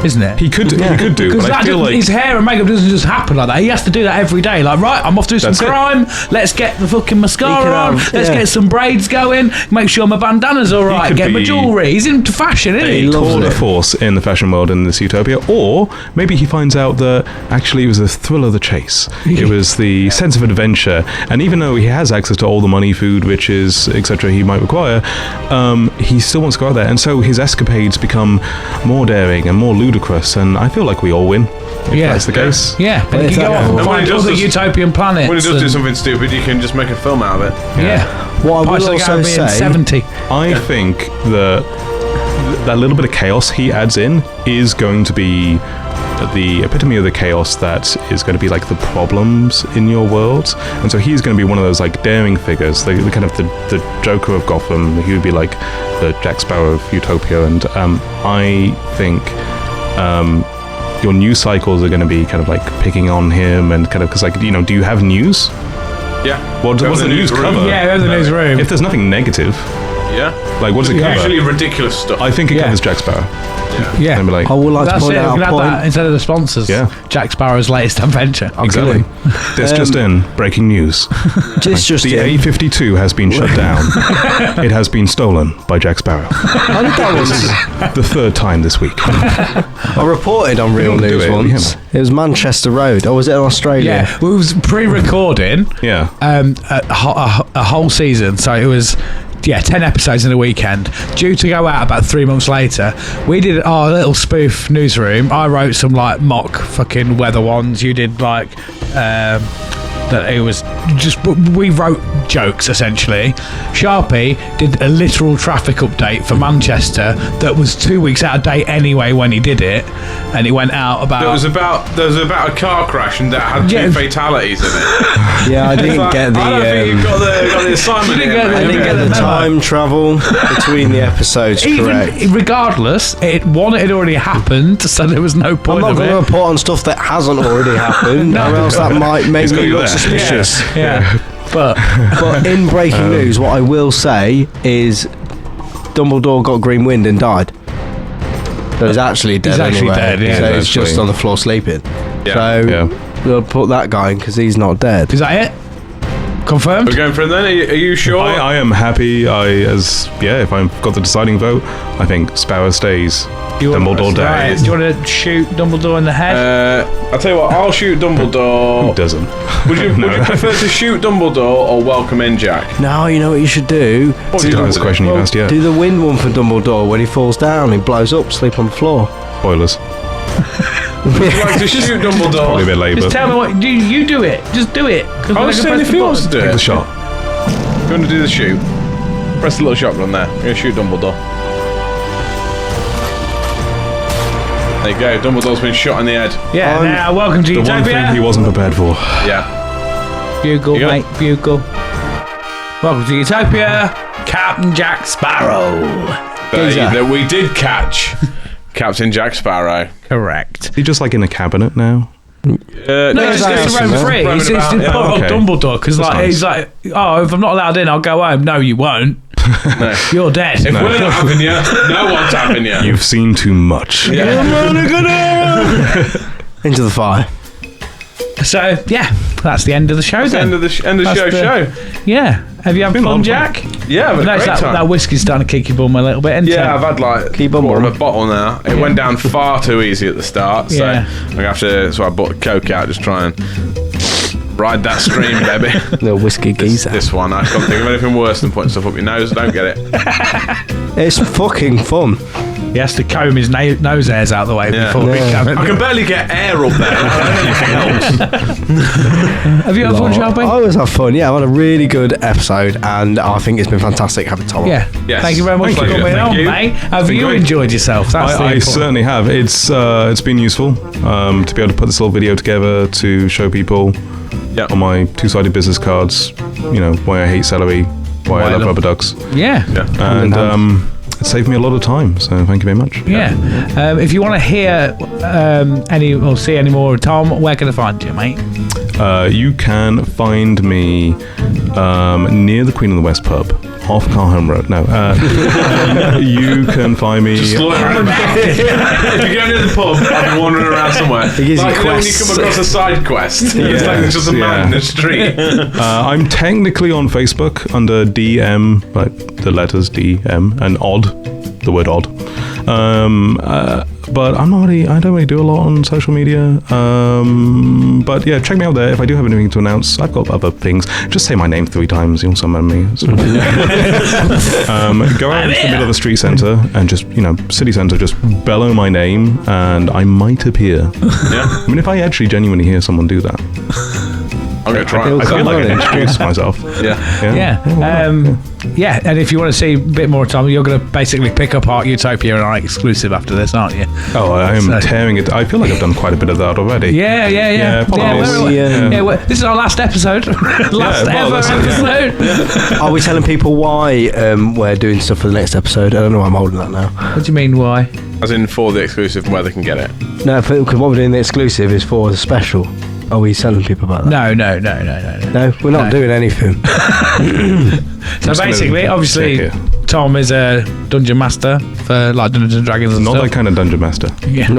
isn't it? He could do, because but I feel like his hair and makeup doesn't just happen like that. He has to do that every day. Like, right, I'm off to do some crime. Let's get the fucking mascara on. Let's get some braids going. Make sure my bandana's all right. Get my jewellery. He's into fashion, isn't he? He tour de force in the fashion world in this utopia, or maybe he finds out that actually it was the thrill of the chase. It was the sense of adventure, and even though he has access to all the money, food, riches, etc., he might require, he still wants to go out there, and so his escapades become more daring and more ludicrous, and I feel like we all win if that's the case. Yeah, but he can go off and find other utopian planets. When he does do something stupid, you can just make a film out of it. What I will also say, 70. I think that little bit of chaos he adds in is going to be the epitome of the chaos that is going to be like the problems in your world, and so he's going to be one of those like daring figures, the kind of the Joker of Gotham. He would be like the Jack Sparrow of Utopia, and I think your news cycles are going to be kind of like picking on him, and kind of because like do you have news? Yeah. What's the news cover? Yeah, we have the newsroom. If there's nothing negative, Yeah. Like, what does it cover? Usually ridiculous stuff. I think it covers Jack Sparrow. Yeah. Maybe like, I would like to That's point it. We out can a have point. that instead of the sponsors. Yeah. Jack Sparrow's latest adventure. exactly. This just in, breaking news. Just The in. A52 has been shut down. It has been stolen by Jack Sparrow. I think that was. The third time this week. I reported on Real don't do News it, once. It was Manchester Road. Or was it in Australia? Yeah, we was pre-recording Yeah. a whole season, so it was 10 episodes in a weekend, due to go out about 3 months later. We did our little spoof newsroom. I wrote some like mock fucking weather ones. You did like that it was just, we wrote jokes essentially. Sharpie did a literal traffic update for Manchester that was 2 weeks out of date anyway when he did it, and it went out about. There was about a car crash and that had 2 fatalities in it. Yeah, I didn't get the. I don't think you got the assignment. You didn't get the- I didn't get the memo. time travel between the episodes correct. Even regardless, it had already happened, so there was no I'm point not of going to it. report on stuff that hasn't already happened, or else that might make He's got me you look there. suspicious. Yeah, but But in breaking news, what I will say is Dumbledore got green wind and died. So he's actually dead. He's actually anyway. dead, yeah. So He's he's just actually- on the floor sleeping. Yeah. So Yeah. we'll put that guy in because he's not dead. is that it? Confirmed? We're going for him then. Are you sure? I am happy. If I've got the deciding vote, I think Sparrow stays. Dumbledore Right, dies. do you want to shoot Dumbledore in the head? I'll tell you what. I'll shoot Who Dumbledore. doesn't? Would you prefer to shoot Dumbledore or welcome in Jack? No, you know what you should do? What would you That's the do? question you've asked yet. Do the wind one for Dumbledore when he falls down, he blows up, sleep on the floor. Spoilers. Would you like to shoot Probably a Dumbledore? bit late, Just but tell me what. You do it. Just do it. I was saying if he wants to do take the it. shot. You want to do the shoot? Press the little shotgun there. I'm going to shoot Dumbledore. There you go. Dumbledore's been shot in the head. Yeah. Now, welcome to The one thing he Utopia. wasn't prepared for. Yeah. Bugle, You go. mate. Bugle. Welcome to Utopia, Captain Jack Sparrow. That we did catch Captain Jack Sparrow. Correct. Is he just like in a cabinet now? No, he just goes to roam free. He's just put up okay. Dumbledore because That's nice. he's like, oh, if I'm not allowed in, I'll go home. No, you won't. No. You're dead. If we're not having you, no one's having you. You've seen too much. Yeah. Into the fire. So yeah, that's the end of the show. That's the Then end of the That's show. Yeah. Have you had been a lot fun, of Jack? Yeah, I've had a No, great time. that whiskey's starting to kick your bum a little bit. Isn't Yeah, it? I've had like Keep on quarter of going. a bottle now. It went down far too easy at the start, so Yeah. I'm gonna have to. So I bought a Coke out, just try and ride that stream, baby. Little whiskey geezer. This one, I can't think of anything worse than putting stuff up your nose. Don't get it. It's fucking fun. He has to comb his nose hairs out the way Yeah. before we Yeah. come. I can barely get air up there. Have you had fun, I Sharpie? always have fun. Yeah, I've had a really good episode, and I think it's been fantastic having Tom on. Yeah. Yes. Thank you very much Thank for you. coming Thank on, you. mate. Have been you great. enjoyed yourself? That's the I important. certainly have. It's been useful to be able to put this little video together to show people Yep. on my two-sided business cards, why I hate celery, why I love rubber ducks, Yeah. and it saved me a lot of time. So thank you very much. Yeah. If you want to hear any or see any more of Tom, where can I find you, mate? You can find me near the Queen of the West pub, off Carhome Road. No, you can find me. Just look around. If you go near the pub, I'll be wandering around somewhere. He gives you Like when you quests. come across a side quest. It's like there's just a man in the street. I'm technically on Facebook under DM, like the letters DM and odd, the word odd. But I don't really do a lot on social media. But yeah, check me out there. If I do have anything to announce, I've got other things. Just say my name 3 times, you'll summon me. Go out into the middle of the street centre and just, city centre, just bellow my name and I might appear. Yeah. I mean, if I actually genuinely hear someone do that, I'm going to try it. I feel like I introduced myself. Yeah. Yeah. And if you want to see a bit more of Tom, you're going to basically pick up our Utopia and our exclusive after this, aren't you? Oh, I am tearing it. I feel like I've done quite a bit of that already. Yeah. probably. This is our last episode. Last ever episode. Are we telling people why we're doing stuff for the next episode? I don't know why I'm holding that now. What do you mean, why? As in for the exclusive and where they can get it. No, because what we're doing the exclusive is for the special. Are we telling people about that? No. No, we're not doing anything. So basically, obviously, Tom is a dungeon master for like Dungeons and Dragons and Not stuff. that kind of dungeon master. Yeah.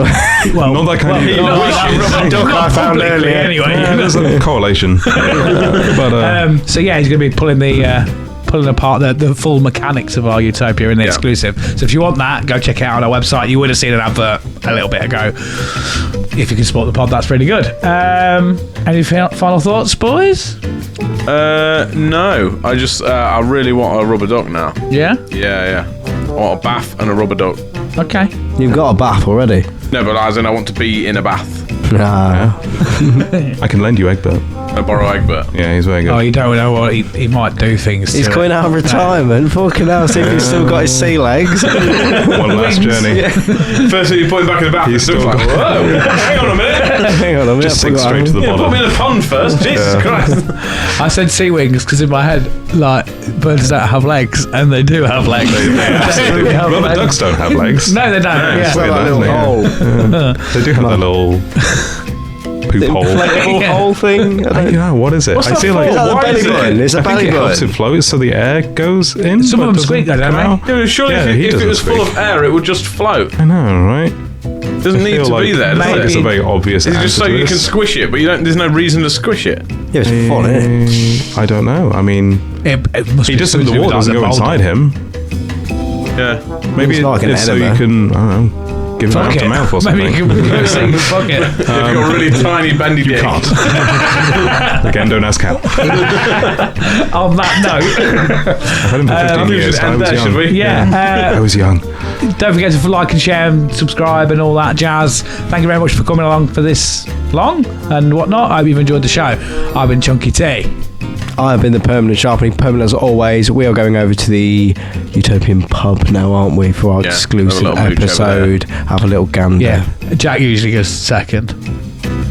Well, not that kind of. Not like that rubber duck I found earlier. Anyway, Yeah, there's a correlation. But so yeah, he's going to be pulling apart the full mechanics of our Utopia in the exclusive. So if you want that, go check it out on our website. You would have seen an advert a little bit ago. If you can support the pod, that's pretty good. Any final thoughts, boys? No. I just I really want a rubber duck now. Yeah. Yeah. I want a bath and a rubber duck. Okay. You've got a bath already. No, but as in I want to be in a bath. I can lend you Egbert. I borrow Egbert. Yeah, he's very good. Oh, you don't know what he might do things. He's to coming it. out of retirement. Fucking hell, see if he's still got his sea legs. One last journey. First thing you put him back in the bath, He's it's still like, whoa, hang on a minute. Hang on a minute. Just sink straight to the Yeah, put me bottom. in a pond first. Jesus Christ. I said sea wings because in my head, like, birds don't have legs, and they do have legs. They have Rubber legs. ducks don't have legs. No, they don't. Yeah, it's Yeah. weird, That isn't little it? hole. They do have that little poop hole. Inflatable Yeah. hole thing. You know, what is it? What's I that feel for? like Is that the Why belly is it? button? It's a I think belly it helps it button. float so the air goes in. Some but of them doesn't squeak though, don't come they? out. Yeah, surely Yeah, he if it doesn't was full speak. of air, it would just float. I know, right? It doesn't need feel to like be there, does maybe- it? It's a very obvious It's answer just so to you this. can squish it, but there's no reason to squish it. Yeah, it's fun, isn't it? I don't know. I mean, It must he be doesn't. something The to do water with, doesn't like, go the inside him. Yeah. Maybe It's like an it's so you enema. can. I don't know. Give it Fuck mouth to it. mouth or something. Maybe you can so you can fuck it. You've got a really tiny bendy You dick. can't. Again, don't ask how. On that note, I've had him for 15 we years. should I end was there, young. should we? yeah. I was young. Don't forget to like and share and subscribe and all that jazz. Thank you very much for coming along for this long and whatnot. I hope you've enjoyed the show. I've been Chunky T. I have been the permanent sharpening. Permanent as always. We are going over to the Utopian pub now, aren't we, for our Yeah, exclusive have a little mooch over episode. Have a little gander. Yeah. Jack usually goes second.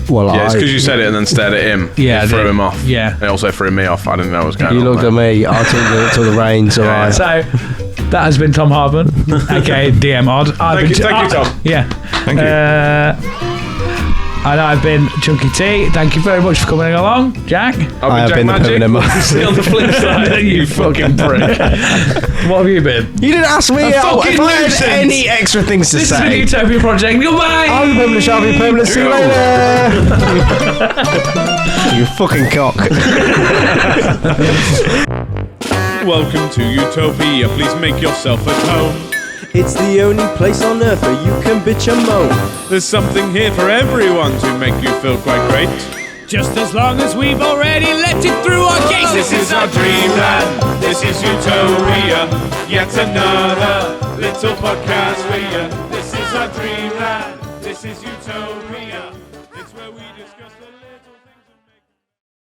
Well, Yeah, it's I, because you said it and then stared at him. Yeah, I It threw did. him off. Yeah. It also threw me off. I didn't know what was going you on. looked at me. I took the reins. All right. So that has been Tom Hardman, aka DM Odd. Thank you, Tom. Yeah. Thank you. And I've been Chunky T. Thank you very much for coming along, Jack. I have Jack been the Magic. permanent master. See on the flip side, you fucking prick. What have you been? You didn't ask me A fucking if I had nuisance. any extra things to This is the say. Utopia Project. Goodbye. I'm the permanent sharpening. Permanent. See you later. You fucking cock. Welcome to Utopia. Please make yourself at home. It's the only place on earth where you can bitch and moan. There's something here for everyone to make you feel quite great. Just as long as we've already let it through our gates. This is our dreamland. This is Utopia. Yet another little podcast for you. This is our dreamland. This is Utopia. It's where we discuss the